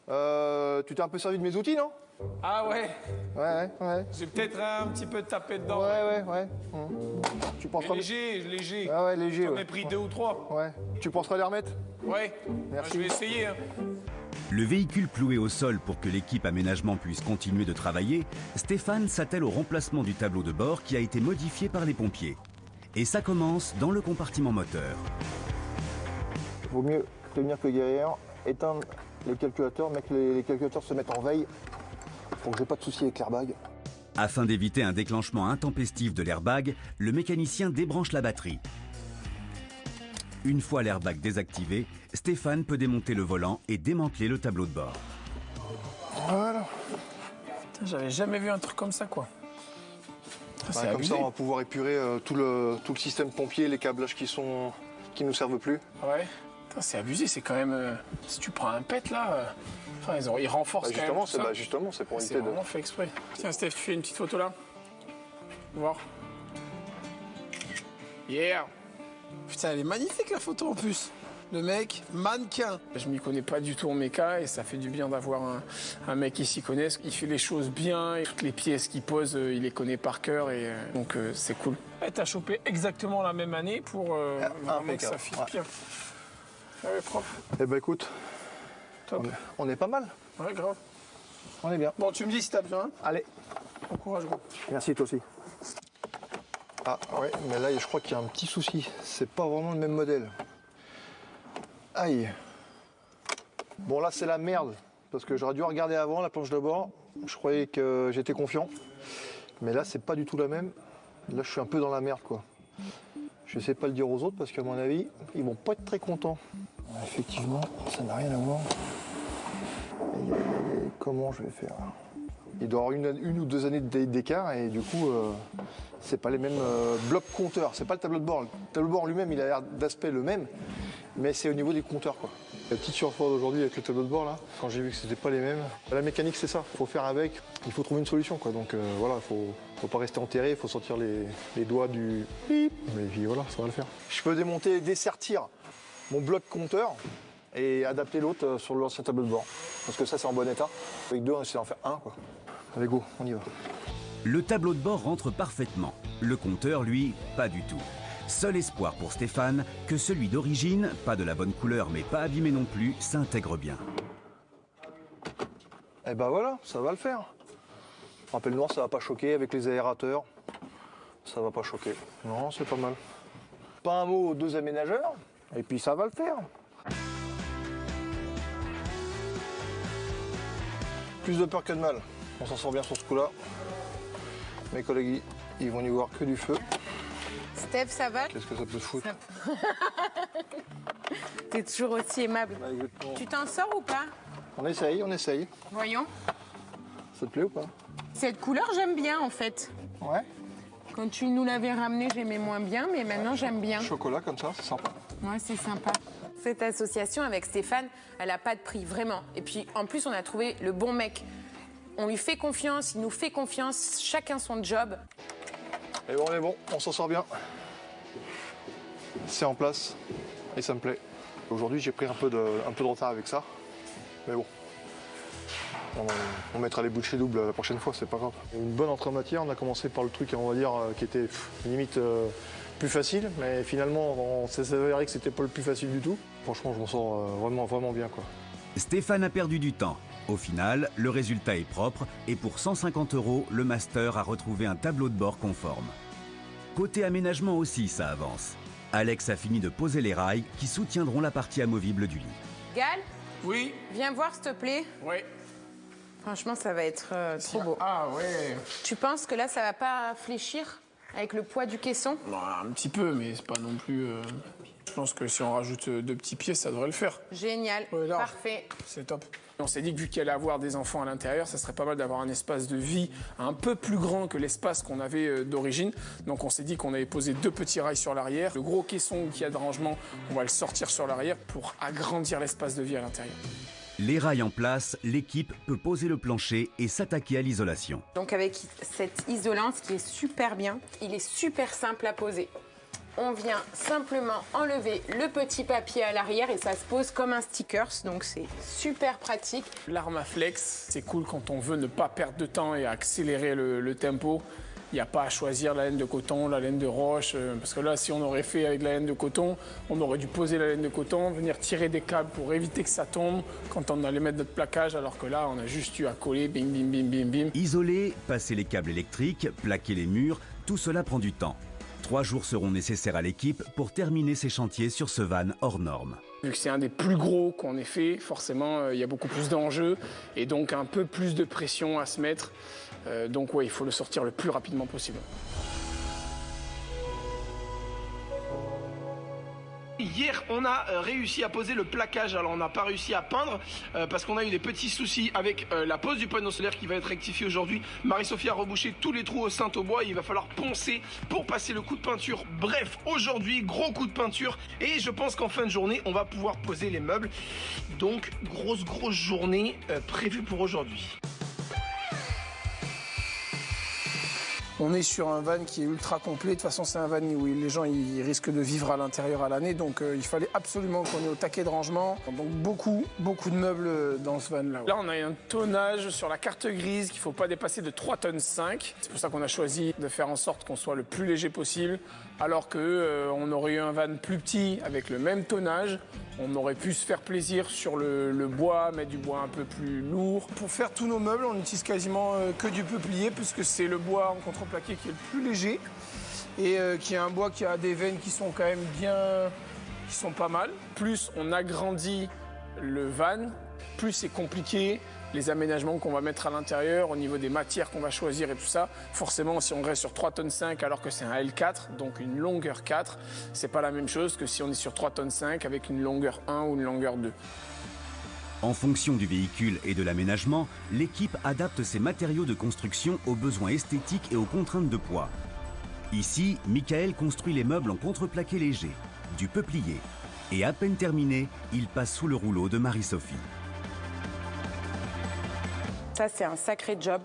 [SPEAKER 2] Tu t'es un peu servi de mes outils, non?
[SPEAKER 4] Ah ouais.
[SPEAKER 2] Ouais.
[SPEAKER 4] J'ai peut-être un petit peu tapé dedans.
[SPEAKER 2] Ouais. Tu penseras...
[SPEAKER 4] Léger.
[SPEAKER 2] Ah ouais, léger,
[SPEAKER 4] J'en
[SPEAKER 2] ouais.
[SPEAKER 4] ai pris 2 ou 3.
[SPEAKER 2] Ouais. Tu penseras les remettre?
[SPEAKER 4] Ouais.
[SPEAKER 2] Merci.
[SPEAKER 4] Je vais essayer. Hein.
[SPEAKER 1] Le véhicule cloué au sol pour que l'équipe aménagement puisse continuer de travailler, Stéphane s'attelle au remplacement du tableau de bord qui a été modifié par les pompiers. Et ça commence dans le compartiment moteur.
[SPEAKER 2] Vaut mieux prévenir que guérir, éteindre les calculateurs, mais que les calculateurs se mettent en veille pour que j'ai pas de soucis avec l'airbag.
[SPEAKER 1] Afin d'éviter un déclenchement intempestif de l'airbag, le mécanicien débranche la batterie. Une fois l'airbag désactivé, Stéphane peut démonter le volant et démanteler le tableau de bord.
[SPEAKER 2] Voilà.
[SPEAKER 4] Putain, j'avais jamais vu un truc comme ça, quoi.
[SPEAKER 2] Comme abusé. Ça, on va pouvoir épurer tout le système pompier, les câblages qui nous servent plus.
[SPEAKER 4] Ouais. C'est abusé, c'est quand même... si tu prends un pet, là... Enfin, ils renforcent quand même tout ça.
[SPEAKER 2] Justement, c'est pour éviter
[SPEAKER 4] de... C'est vraiment fait exprès. Tiens, Steph, tu fais une petite photo, là. Voir. Yeah. Putain, elle est magnifique, la photo, en plus. Le mec, mannequin. Je m'y connais pas du tout en méca et ça fait du bien d'avoir un mec qui s'y connaisse. Il fait les choses bien et toutes les pièces qu'il pose, il les connaît par cœur et donc c'est cool. T'as chopé exactement la même année pour vraiment que ça fit bien. Ouais, propre.
[SPEAKER 2] Eh ben écoute,
[SPEAKER 4] top.
[SPEAKER 2] On est pas mal.
[SPEAKER 4] Ouais, grave.
[SPEAKER 2] On est bien.
[SPEAKER 4] Bon, tu me dis si t'as besoin.
[SPEAKER 2] Allez.
[SPEAKER 4] Bon courage, gros.
[SPEAKER 2] Merci, toi aussi. Ah ouais, mais là, je crois qu'il y a un petit souci. C'est pas vraiment le même modèle. Aïe. Bon, là, c'est la merde. parce que j'aurais dû regarder avant la planche de bord. Je croyais que j'étais confiant. Mais là, c'est pas du tout la même. Là, je suis un peu dans la merde, quoi. Je sais pas le dire aux autres parce qu'à mon avis, ils vont pas être très contents. Effectivement, ça n'a rien à voir. Comment je vais faire? Il doit y avoir une ou 2 années d'écart et du coup, c'est pas les mêmes blocs compteurs. C'est pas le tableau de bord. Le tableau de bord lui-même, il a l'air d'aspect le même, mais c'est au niveau des compteurs, quoi. La petite surface aujourd'hui avec le tableau de bord là, quand j'ai vu que c'était pas les mêmes. La mécanique c'est ça, il faut faire avec, il faut trouver une solution, quoi. Donc voilà, faut pas rester enterré, il faut sortir les doigts du bip. Mais puis voilà, ça va le faire. Je peux démonter, dessertir mon bloc compteur et adapter l'autre sur l'ancien tableau de bord. Parce que ça c'est en bon état. Avec 2, on essaie d'en faire 1, quoi. Allez go, on y va.
[SPEAKER 1] Le tableau de bord rentre parfaitement. Le compteur, lui, pas du tout. Seul espoir pour Stéphane, que celui d'origine, pas de la bonne couleur mais pas abîmé non plus, s'intègre bien.
[SPEAKER 2] Et ben voilà, ça va le faire. Rappel noir, ça va pas choquer avec les aérateurs. Ça va pas choquer. Non, c'est pas mal. Pas un mot aux 2 aménageurs, et puis ça va le faire. Plus de peur que de mal. On s'en sort bien sur ce coup-là. Mes collègues, ils vont y voir que du feu.
[SPEAKER 3] Steph, ça va?
[SPEAKER 2] Qu'est-ce que ça peut foutre?
[SPEAKER 3] T'es toujours aussi aimable.
[SPEAKER 2] Bah,
[SPEAKER 3] Tu t'en sors ou pas?
[SPEAKER 2] on essaye, on essaye.
[SPEAKER 3] Voyons.
[SPEAKER 2] Ça te plaît ou pas?
[SPEAKER 3] Cette couleur, j'aime bien en fait.
[SPEAKER 2] Ouais.
[SPEAKER 3] Quand tu nous l'avais ramené, j'aimais moins bien, mais maintenant j'aime bien.
[SPEAKER 2] Chocolat comme ça, c'est sympa.
[SPEAKER 3] Ouais, c'est sympa. Cette association avec Stéphane, elle n'a pas de prix, vraiment. Et puis en plus, on a trouvé le bon mec. On lui fait confiance, il nous fait confiance, chacun son job.
[SPEAKER 2] Et bon, on est bon, on s'en sort bien. C'est en place et ça me plaît. Aujourd'hui, j'ai pris un peu de retard avec ça. Mais bon, on mettra les bouchées doubles la prochaine fois, c'est pas grave. Une bonne entrée en matière, on a commencé par le truc, on va dire, qui était limite plus facile. Mais finalement, on s'est avéré que c'était pas le plus facile du tout. Franchement, je m'en sors vraiment bien, quoi.
[SPEAKER 1] Stéphane a perdu du temps. Au final, le résultat est propre et pour 150 €, le master a retrouvé un tableau de bord conforme. Côté aménagement aussi, ça avance. Alex a fini de poser les rails qui soutiendront la partie amovible du lit.
[SPEAKER 3] Gal,
[SPEAKER 4] Oui,
[SPEAKER 3] viens voir s'il te plaît.
[SPEAKER 4] oui.
[SPEAKER 3] Franchement, ça va être trop beau.
[SPEAKER 4] Ah ouais.
[SPEAKER 3] Tu penses que là, ça va pas fléchir avec le poids du caisson?
[SPEAKER 4] Bon, un petit peu, mais c'est pas non plus... Je pense que si on rajoute 2 petits pieds, ça devrait le faire.
[SPEAKER 3] Génial,
[SPEAKER 4] Ouais, large.
[SPEAKER 3] parfait.
[SPEAKER 4] C'est top. On s'est dit que vu qu'il allait avoir des enfants à l'intérieur, ça serait pas mal d'avoir un espace de vie un peu plus grand que l'espace qu'on avait d'origine. Donc on s'est dit qu'on avait posé 2 petits rails sur l'arrière. Le gros caisson qui a de rangement, on va le sortir sur l'arrière pour agrandir l'espace de vie à l'intérieur.
[SPEAKER 1] Les rails en place, l'équipe peut poser le plancher et s'attaquer à l'isolation.
[SPEAKER 3] Donc avec cette isolance qui est super bien, il est super simple à poser. On vient simplement enlever le petit papier à l'arrière et ça se pose comme un stickers, donc c'est super pratique.
[SPEAKER 4] L'arme à flex, c'est cool quand on veut ne pas perdre de temps et accélérer le tempo. Il n'y a pas à choisir la laine de coton, la laine de roche, parce que là, si on aurait fait avec la laine de coton, on aurait dû poser la laine de coton, venir tirer des câbles pour éviter que ça tombe quand on allait mettre notre plaquage, alors que là, on a juste eu à coller, bim, bim, bim, bim, bim.
[SPEAKER 1] Isoler, passer les câbles électriques, plaquer les murs, tout cela prend du temps. 3 jours seront nécessaires à l'équipe pour terminer ces chantiers sur ce van hors norme.
[SPEAKER 4] Vu que c'est un des plus gros qu'on ait fait, forcément, il y a beaucoup plus d'enjeux et donc un peu plus de pression à se mettre. Donc ouais, il faut le sortir le plus rapidement possible.
[SPEAKER 6] Hier, on a réussi à poser le plaquage. Alors, on n'a pas réussi à peindre parce qu'on a eu des petits soucis avec la pose du panneau solaire qui va être rectifié aujourd'hui. Marie-Sophie a rebouché tous les trous au Saint au bois. Il va falloir poncer pour passer le coup de peinture. Bref, aujourd'hui, gros coup de peinture. Et je pense qu'en fin de journée, on va pouvoir poser les meubles. Donc, grosse journée prévue pour aujourd'hui.
[SPEAKER 4] On est sur un van qui est ultra complet. De toute façon, c'est un van où les gens ils risquent de vivre à l'intérieur à l'année. Donc, il fallait absolument qu'on ait au taquet de rangement. Donc, beaucoup de meubles dans ce van-là. Là, on a un tonnage sur la carte grise qu'il ne faut pas dépasser de 3,5 tonnes. C'est pour ça qu'on a choisi de faire en sorte qu'on soit le plus léger possible. Alors qu'on aurait eu un van plus petit avec le même tonnage. On aurait pu se faire plaisir sur le bois, mettre du bois un peu plus lourd. Pour faire tous nos meubles, on utilise quasiment que du peuplier puisque c'est le bois en contreplaqué qui est le plus léger et qui est un bois qui a des veines qui sont quand même qui sont pas mal. Plus on agrandit le van, plus c'est compliqué, les aménagements qu'on va mettre à l'intérieur, au niveau des matières qu'on va choisir et tout ça. Forcément, si on reste sur 3,5 tonnes alors que c'est un L4, donc une longueur 4, c'est pas la même chose que si on est sur 3,5 tonnes avec une longueur 1 ou une longueur 2.
[SPEAKER 1] En fonction du véhicule et de l'aménagement, l'équipe adapte ses matériaux de construction aux besoins esthétiques et aux contraintes de poids. Ici, Michael construit les meubles en contreplaqué léger, du peuplier. Et à peine terminé, il passe sous le rouleau de Marie-Sophie.
[SPEAKER 3] Ça, c'est un sacré job.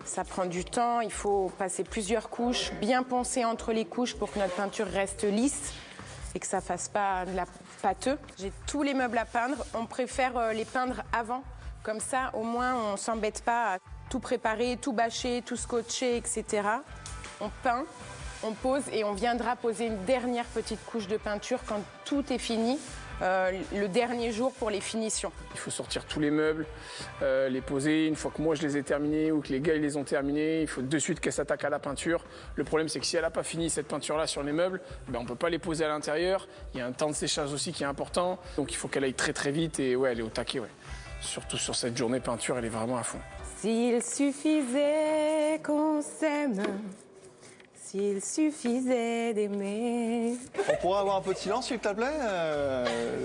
[SPEAKER 3] Ça prend du temps, il faut passer plusieurs couches, bien poncer entre les couches pour que notre peinture reste lisse et que ça fasse pas de la pâteux. J'ai tous les meubles à peindre, on préfère les peindre avant. Comme ça, au moins, on s'embête pas à tout préparer, tout bâcher, tout scotcher, etc. On peint, on pose et on viendra poser une dernière petite couche de peinture quand tout est fini. Le dernier jour pour les finitions.
[SPEAKER 4] Il faut sortir tous les meubles, les poser. Une fois que moi je les ai terminés ou que les gars ils les ont terminés, il faut de suite qu'elle s'attaque à la peinture. Le problème c'est que si elle n'a pas fini cette peinture-là sur les meubles, ben, on ne peut pas les poser à l'intérieur. Il y a un temps de séchage aussi qui est important. Donc il faut qu'elle aille très très vite et ouais, elle est au taquet. Ouais. Surtout sur cette journée peinture, elle est vraiment à fond.
[SPEAKER 3] S'il suffisait qu'on s'aime, s'il suffisait d'aimer.
[SPEAKER 2] On pourrait avoir un peu de silence, s'il te plaît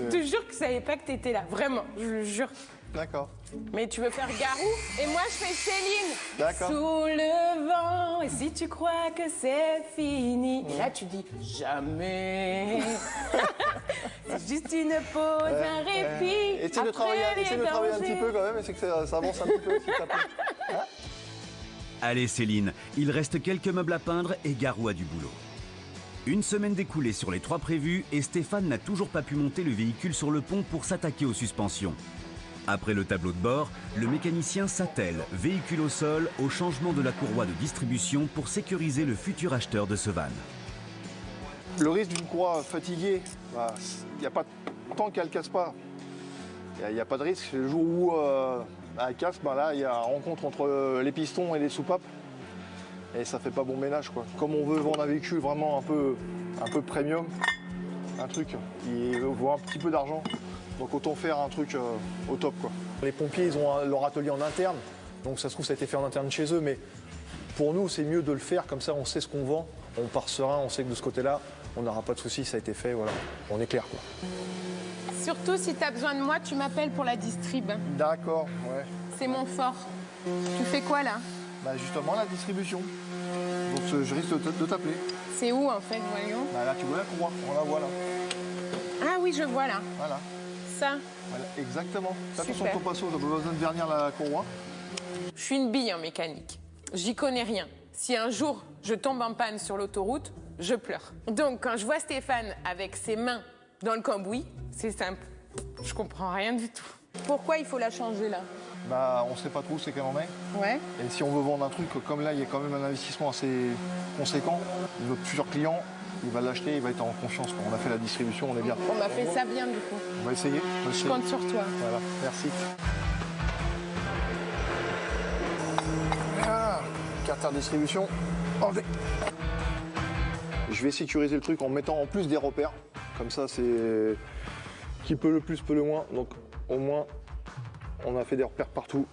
[SPEAKER 3] Je te jure que je savais pas que t'étais là, vraiment, je le jure.
[SPEAKER 2] D'accord.
[SPEAKER 3] Mais tu veux faire Garou et moi je fais Céline.
[SPEAKER 2] D'accord.
[SPEAKER 3] Sous le vent, et si tu crois que c'est fini. Et là tu dis jamais. C'est juste une pause, un répit.
[SPEAKER 2] Essaye de travailler un petit peu quand même, et c'est que ça avance un petit peu, s'il te plaît. Hein?
[SPEAKER 1] Allez Céline, il reste quelques meubles à peindre et Garou a du boulot. Une semaine découlée sur les 3 prévus et Stéphane n'a toujours pas pu monter le véhicule sur le pont pour s'attaquer aux suspensions. Après le tableau de bord, le mécanicien s'attelle, véhicule au sol, au changement de la courroie de distribution pour sécuriser le futur acheteur de ce van.
[SPEAKER 2] Le risque d'une courroie fatiguée, il n'y a pas tant qu'elle ne casse pas. Il n'y a pas de risque. Le jour où elle casse, là, il y a rencontre entre les pistons et les soupapes. Et ça fait pas bon ménage, quoi. Comme on veut vendre un véhicule vraiment un peu premium, un truc qui vaut un petit peu d'argent, donc autant faire un truc au top, quoi. Les pompiers, ils ont leur atelier en interne, donc ça se trouve ça a été fait en interne chez eux, mais pour nous c'est mieux de le faire, comme ça on sait ce qu'on vend, on part serein, on sait que de ce côté-là, on n'aura pas de soucis, ça a été fait, voilà, on est clair, quoi.
[SPEAKER 3] Surtout si tu as besoin de moi, tu m'appelles pour la distrib.
[SPEAKER 2] D'accord, ouais.
[SPEAKER 3] C'est mon fort. Tu fais quoi là?
[SPEAKER 2] Justement la distribution. Donc je risque de t'appeler.
[SPEAKER 3] C'est où en fait, voyons?
[SPEAKER 2] Là tu vois la courroie, on la voit là.
[SPEAKER 3] Ah oui, je vois là.
[SPEAKER 2] Voilà.
[SPEAKER 3] Ça.
[SPEAKER 2] Voilà, exactement. Fais attention
[SPEAKER 3] Super.
[SPEAKER 2] ton pinceau, t'as besoin de vernir la courroie.
[SPEAKER 3] Je suis une bille en mécanique. J'y connais rien. Si un jour je tombe en panne sur l'autoroute, je pleure. Donc quand je vois Stéphane avec ses mains dans le cambouis, c'est simple. Je comprends rien du tout. Pourquoi il faut la changer là?
[SPEAKER 2] On sait pas trop où c'est qu'elle en est.
[SPEAKER 3] Ouais.
[SPEAKER 2] Et si on veut vendre un truc comme là, il y a quand même un investissement assez conséquent. Notre futur client, il va l'acheter, il va être en confiance. On a fait la distribution, on est bien.
[SPEAKER 3] On m'a fait ça bien du coup.
[SPEAKER 2] On va essayer.
[SPEAKER 3] Je compte sur toi.
[SPEAKER 2] Voilà, merci. Voilà, carte à distribution enlevée. Je vais sécuriser le truc en mettant en plus des repères. Comme ça, c'est qui peut le plus, peut le moins. Donc au moins, on a fait des repères partout.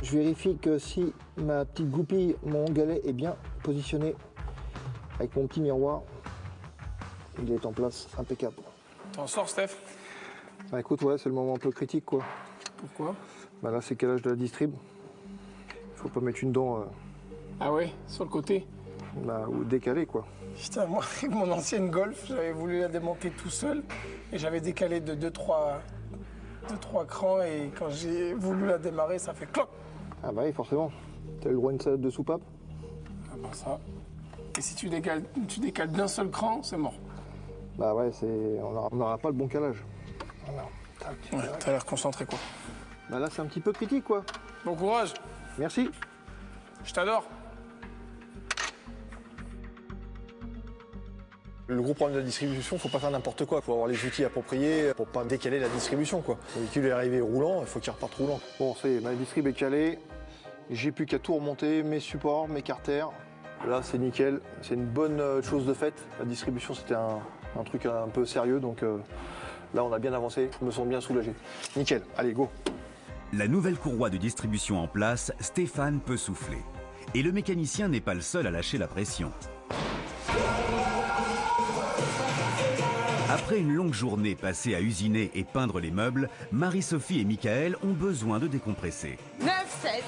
[SPEAKER 2] Je vérifie que si ma petite goupille, mon galet est bien positionné avec mon petit miroir, il est en place, impeccable.
[SPEAKER 4] T'en sors, Steph?
[SPEAKER 2] Écoute, ouais, c'est le moment un peu critique, quoi.
[SPEAKER 4] Pourquoi?
[SPEAKER 2] Là, c'est calage de la distrib. Il faut pas mettre une dent
[SPEAKER 4] Ah ouais, sur le côté?
[SPEAKER 2] ou décalée, quoi.
[SPEAKER 4] Putain, moi, avec mon ancienne Golf, j'avais voulu la démonter tout seul et j'avais décalé de 2-3 crans et quand j'ai voulu la démarrer, ça fait cloc.
[SPEAKER 2] Ah bah oui, forcément. T'as eu le droit à une salade de soupape?
[SPEAKER 4] Ah ben ça. Et si tu décales d'un seul cran, c'est mort.
[SPEAKER 2] Bah ouais, on n'aura pas le bon calage. Voilà.
[SPEAKER 4] Ouais, t'as l'air concentré, quoi.
[SPEAKER 2] Là, c'est un petit peu critique, quoi.
[SPEAKER 4] Bon courage,
[SPEAKER 2] Merci.
[SPEAKER 4] je t'adore.
[SPEAKER 2] Le gros problème de la distribution, faut pas faire n'importe quoi. Faut avoir les outils appropriés pour pas décaler la distribution, quoi. Le véhicule est arrivé roulant, il faut qu'il reparte roulant. Bon, ça y est, ma distrib est calée. J'ai plus qu'à tout remonter, mes supports, mes carters. Là, c'est nickel. C'est une bonne chose de faite. La distribution, c'était un truc un peu sérieux. Donc là, on a bien avancé, je me sens bien soulagé. Nickel, allez, go.
[SPEAKER 1] La nouvelle courroie de distribution en place, Stéphane peut souffler. Et le mécanicien n'est pas le seul à lâcher la pression. Après une longue journée passée à usiner et peindre les meubles, Marie-Sophie et Michael ont besoin de décompresser.
[SPEAKER 3] 9, 7.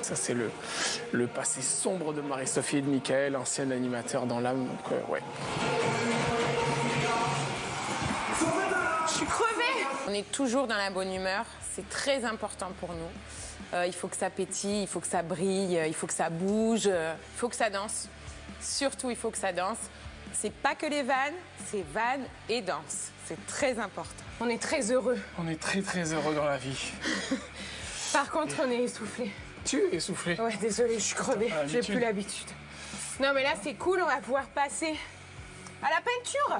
[SPEAKER 4] Ça, c'est le passé sombre de Marie-Sophie et de Michael, ancien animateur dans l'âme. Donc, ouais.
[SPEAKER 3] Je suis crevée. On est toujours dans la bonne humeur. C'est très important pour nous. Il faut que ça pétille, il faut que ça brille, il faut que ça bouge, il faut que ça danse. Surtout, il faut que ça danse. C'est pas que les vannes, c'est vannes et danse. C'est très important.
[SPEAKER 7] On est très heureux.
[SPEAKER 4] On est très très heureux dans la vie.
[SPEAKER 7] Par contre, on est essoufflé.
[SPEAKER 4] Tu es essoufflé.
[SPEAKER 7] Ouais, désolée, je suis crevée. J'ai plus l'habitude. Non, mais là, c'est cool. On va pouvoir passer à la peinture.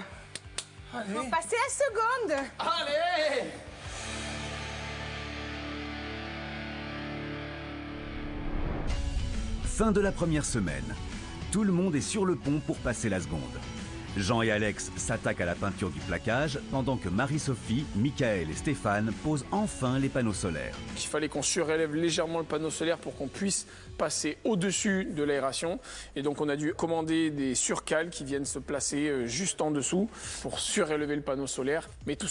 [SPEAKER 4] Allez.
[SPEAKER 7] On va passer la seconde.
[SPEAKER 4] Allez!
[SPEAKER 1] Fin de la première semaine. Tout le monde est sur le pont pour passer la seconde. Jean et Alex s'attaquent à la peinture du plaquage pendant que Marie-Sophie, Michael et Stéphane posent enfin les panneaux solaires.
[SPEAKER 4] Il fallait qu'on surélève légèrement le panneau solaire pour qu'on puisse passer au-dessus de l'aération. Et donc on a dû commander des surcales qui viennent se placer juste en dessous pour surélever le panneau solaire. Mais tout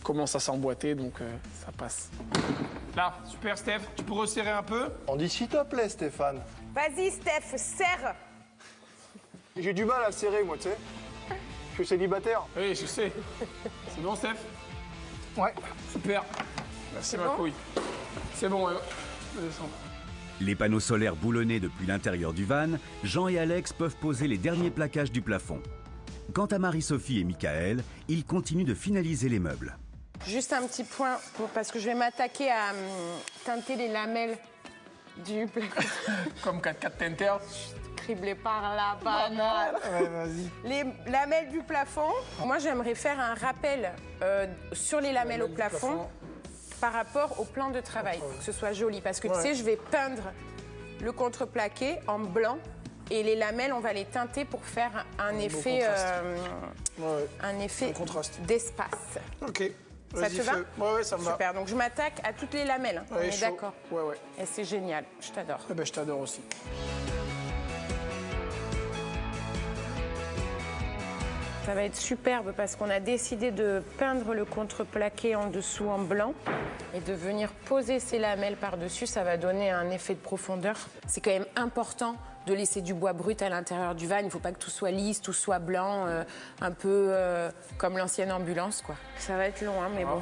[SPEAKER 4] commence à s'emboîter, donc ça passe. Là, super Steph, tu peux resserrer un peu?
[SPEAKER 2] On dit s'il te plaît, Stéphane.
[SPEAKER 7] Vas-y, Steph, serre.
[SPEAKER 2] J'ai du mal à le serrer, moi, tu sais. Je suis célibataire.
[SPEAKER 4] Oui, je sais. C'est bon Steph?
[SPEAKER 2] Ouais.
[SPEAKER 4] Super. Merci ma couille. C'est bon, descends.
[SPEAKER 1] Les panneaux solaires boulonnés depuis l'intérieur du van, Jean et Alex peuvent poser les derniers plaquages du plafond. Quant à Marie-Sophie et Michael, ils continuent de finaliser les meubles.
[SPEAKER 3] Juste un petit point, parce que je vais m'attaquer à teinter les lamelles du plafond.
[SPEAKER 4] Comme 4x4 Tenter.
[SPEAKER 3] Criblé par la banane.
[SPEAKER 4] Ouais, vas-y.
[SPEAKER 3] Les lamelles du plafond. Moi, j'aimerais faire un rappel sur les lamelles au plafond par rapport au plan de travail, pour que ce soit joli. Parce que tu sais, je vais peindre le contreplaqué en blanc et les lamelles, on va les teinter pour faire un effet d'espace.
[SPEAKER 6] Ok.
[SPEAKER 3] Ça te va?
[SPEAKER 6] Ouais, ça me va.
[SPEAKER 3] Super, donc je m'attaque à toutes les lamelles, hein. On est
[SPEAKER 6] chaud.
[SPEAKER 3] d'accord?
[SPEAKER 6] Ouais.
[SPEAKER 3] Et c'est génial, je t'adore.
[SPEAKER 4] Eh ben, je t'adore aussi.
[SPEAKER 3] Ça va être superbe parce qu'on a décidé de peindre le contreplaqué en dessous en blanc et de venir poser ces lamelles par-dessus. Ça va donner un effet de profondeur. C'est quand même important de laisser du bois brut à l'intérieur du van. Il ne faut pas que tout soit lisse, tout soit blanc, un peu comme l'ancienne ambulance, quoi. Ça va être long, hein, mais bon.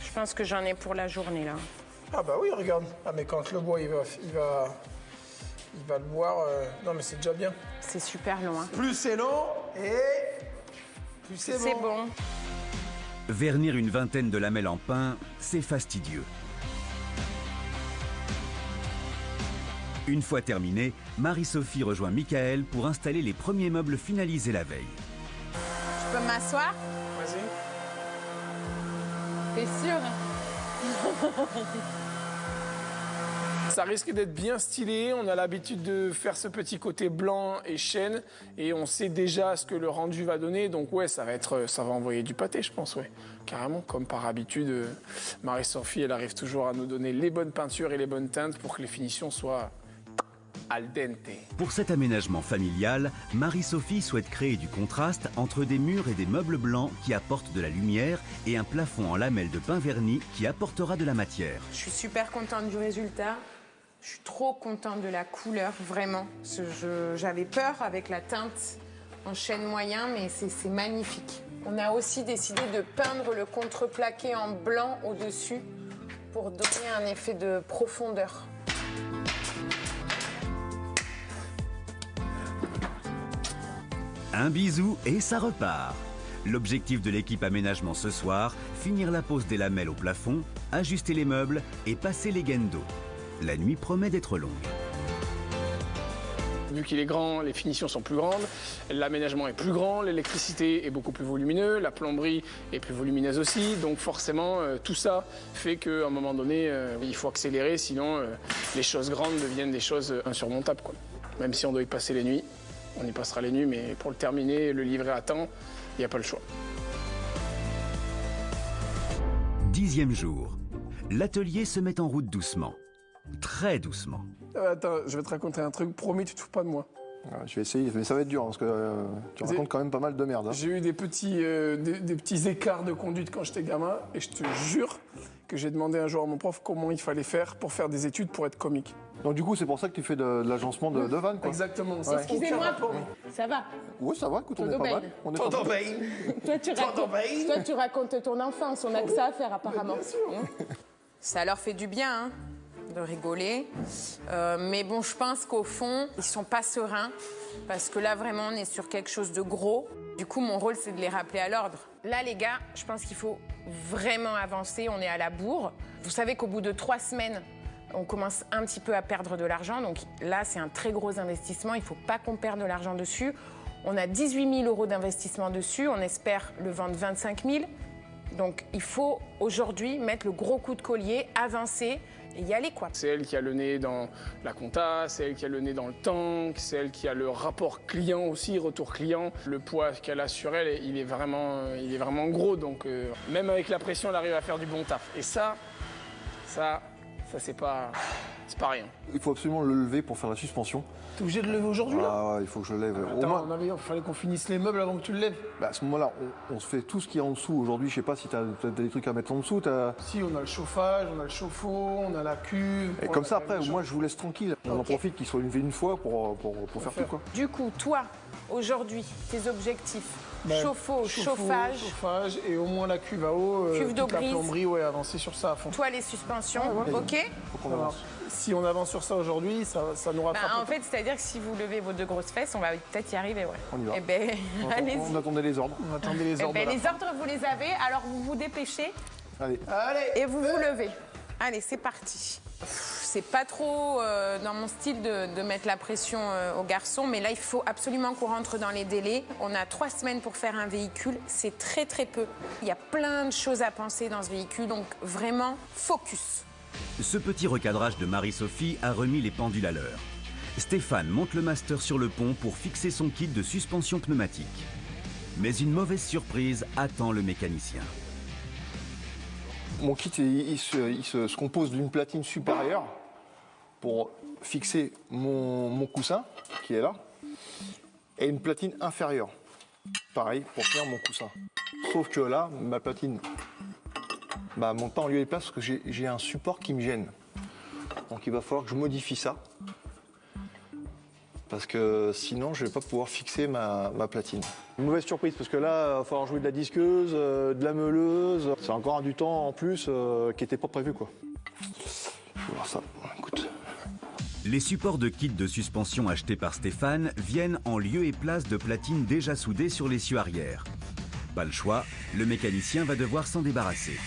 [SPEAKER 3] Je pense que j'en ai pour la journée, là.
[SPEAKER 6] Ah bah oui, regarde. Ah mais quand le bois, il va le boire. Non mais c'est déjà bien.
[SPEAKER 3] C'est super long, hein.
[SPEAKER 6] Plus c'est long et plus c'est bon.
[SPEAKER 3] C'est bon.
[SPEAKER 1] Vernir une vingtaine de lamelles en pain, c'est fastidieux. Une fois terminé, Marie-Sophie rejoint Michael pour installer les premiers meubles finalisés la veille.
[SPEAKER 3] Je peux m'asseoir?
[SPEAKER 4] Vas-y.
[SPEAKER 3] T'es sûr?
[SPEAKER 4] Ça risque d'être bien stylé. On a l'habitude de faire ce petit côté blanc et chêne. Et on sait déjà ce que le rendu va donner. Donc ouais, ça va envoyer du pâté, je pense, ouais. Carrément, comme par habitude, Marie-Sophie, elle arrive toujours à nous donner les bonnes peintures et les bonnes teintes pour que les finitions soient al dente.
[SPEAKER 1] Pour cet aménagement familial, Marie-Sophie souhaite créer du contraste entre des murs et des meubles blancs qui apportent de la lumière et un plafond en lamelles de pain verni qui apportera de la matière.
[SPEAKER 3] Je suis super contente du résultat. Je suis trop contente de la couleur, vraiment. J'avais peur avec la teinte en chêne moyen, mais c'est magnifique. On a aussi décidé de peindre le contreplaqué en blanc au-dessus pour donner un effet de profondeur.
[SPEAKER 1] Un bisou et ça repart. L'objectif de l'équipe aménagement ce soir, finir la pose des lamelles au plafond, ajuster les meubles et passer les gaines d'eau. La nuit promet d'être longue.
[SPEAKER 4] Vu qu'il est grand, les finitions sont plus grandes, l'aménagement est plus grand, l'électricité est beaucoup plus volumineux, la plomberie est plus volumineuse aussi. Donc forcément, tout ça fait qu'à un moment donné, il faut accélérer, sinon les choses grandes deviennent des choses insurmontables, quoi. Même si on doit y passer les nuits, on y passera les nuits, mais pour le terminer, le livrer à temps, il n'y a pas le choix.
[SPEAKER 1] 10e jour. L'atelier se met en route doucement. Très doucement.
[SPEAKER 4] Attends, je vais te raconter un truc, promis, tu te fous pas de moi.
[SPEAKER 2] Je vais essayer, mais ça va être dur, parce que tu racontes quand même pas mal de merde. Hein.
[SPEAKER 4] J'ai eu des petits écarts de conduite quand j'étais gamin, et je te jure que j'ai demandé un jour à mon prof comment il fallait faire pour faire des études pour être comique.
[SPEAKER 2] Donc du coup, c'est pour ça que tu fais de l'agencement de vannes, quoi.
[SPEAKER 4] Exactement.
[SPEAKER 2] Ouais.
[SPEAKER 7] Excusez-moi, ça va?
[SPEAKER 2] Oui, ça va, écoute, on est pas mal. On est pas mal.
[SPEAKER 7] Toi, tu racontes ton enfance, on a que ça à faire apparemment.
[SPEAKER 4] Bien sûr.
[SPEAKER 3] Ça leur fait du bien hein, de rigoler. Mais bon, je pense qu'au fond, ils sont pas sereins. Parce que là, vraiment, on est sur quelque chose de gros. Du coup, mon rôle, c'est de les rappeler à l'ordre. Là, les gars, je pense qu'il faut vraiment avancer. On est à la bourre. Vous savez qu'au bout de 3 semaines, on commence un petit peu à perdre de l'argent. Donc là, c'est un très gros investissement. Il ne faut pas qu'on perde de l'argent dessus. On a 18 000 € d'investissement dessus. On espère le vendre 25 000. Donc il faut aujourd'hui mettre le gros coup de collier, avancer et y aller, quoi.
[SPEAKER 4] C'est elle qui a le nez dans la compta, c'est elle qui a le nez dans le tank, c'est elle qui a le rapport client aussi, retour client. Le poids qu'elle a sur elle, il est vraiment gros. Donc même avec la pression, elle arrive à faire du bon taf. Et ça c'est pas rien.
[SPEAKER 2] Il faut absolument le lever pour faire la suspension.
[SPEAKER 4] T'es obligé de le lever aujourd'hui, là?
[SPEAKER 2] Ah ouais, il faut que je le lève.
[SPEAKER 4] Attends, il fallait qu'on finisse les meubles avant que tu le lèves.
[SPEAKER 2] Bah, à ce moment-là, on se fait tout ce qui est en dessous. Aujourd'hui, je sais pas si t'as des trucs à mettre en dessous.
[SPEAKER 4] Si, on a le chauffage, on a le chauffe-eau, on a la cuve.
[SPEAKER 2] Et comme ça, après, moi, je vous laisse tranquille. On en profite qu'il soit levé une fois pour faire tout, quoi.
[SPEAKER 3] Du coup, toi, aujourd'hui, tes objectifs, chauffe-eau, chauffage,
[SPEAKER 4] et au moins la cuve à eau,
[SPEAKER 3] cuve d'eau
[SPEAKER 4] toute la
[SPEAKER 3] grise.
[SPEAKER 4] plomberie, ouais, avancer sur ça à fond.
[SPEAKER 3] toi, les suspensions, ok?
[SPEAKER 2] Faut qu'on avance.
[SPEAKER 4] Si on avance sur ça aujourd'hui, ça nous rattrape.
[SPEAKER 3] En fait, c'est-à-dire que si vous levez vos 2 grosses fesses, on va peut-être y arriver, ouais.
[SPEAKER 2] On y va.
[SPEAKER 3] Eh ben, allez-y.
[SPEAKER 2] On attendait les ordres.
[SPEAKER 4] On attendait les
[SPEAKER 3] Eh
[SPEAKER 4] ordres.
[SPEAKER 3] ben, les ordres, vous les avez, alors vous vous dépêchez
[SPEAKER 2] Allez.
[SPEAKER 3] et vous vous levez. Allez, c'est parti. C'est pas trop dans mon style de mettre la pression aux garçons, mais là, il faut absolument qu'on rentre dans les délais. On a 3 semaines pour faire un véhicule, c'est très très peu. Il y a plein de choses à penser dans ce véhicule, donc vraiment, focus.
[SPEAKER 1] Ce petit recadrage de Marie-Sophie a remis les pendules à l'heure. Stéphane monte le master sur le pont pour fixer son kit de suspension pneumatique. Mais une mauvaise surprise attend le mécanicien.
[SPEAKER 2] Mon kit, il se compose d'une platine supérieure pour fixer mon coussin, qui est là, et une platine inférieure, pareil, pour faire mon coussin. Sauf que là, ma platine monte pas en lieu et place parce que j'ai un support qui me gêne. Donc il va falloir que je modifie ça, parce que sinon je vais pas pouvoir fixer ma platine. Une mauvaise surprise parce que là, il va falloir jouer de la disqueuse, de la meuleuse. C'est encore du temps en plus qui n'était pas prévu, quoi. Je vais voir ça. Écoute.
[SPEAKER 1] Les supports de kit de suspension achetés par Stéphane viennent en lieu et place de platines déjà soudées sur l'essieu arrière. Pas le choix, le mécanicien va devoir s'en débarrasser.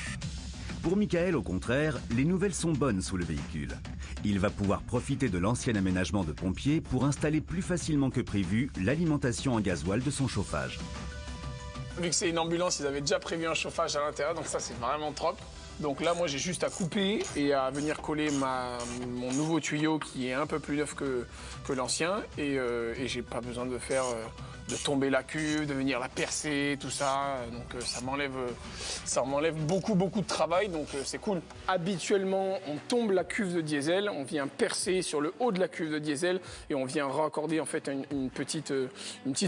[SPEAKER 1] Pour Michael, au contraire, les nouvelles sont bonnes sous le véhicule. Il va pouvoir profiter de l'ancien aménagement de pompier pour installer plus facilement que prévu l'alimentation en gasoil de son chauffage.
[SPEAKER 4] Vu que c'est une ambulance, ils avaient déjà prévu un chauffage à l'intérieur, donc ça c'est vraiment trop. Donc là, moi j'ai juste à couper et à venir coller mon nouveau tuyau qui est un peu plus neuf que l'ancien. Et j'ai pas besoin de de tomber la cuve, de venir la percer, tout ça. Donc ça m'enlève beaucoup de travail, donc c'est cool. Habituellement, on tombe la cuve de diesel, on vient percer sur le haut de la cuve de diesel et on vient raccorder en fait une petite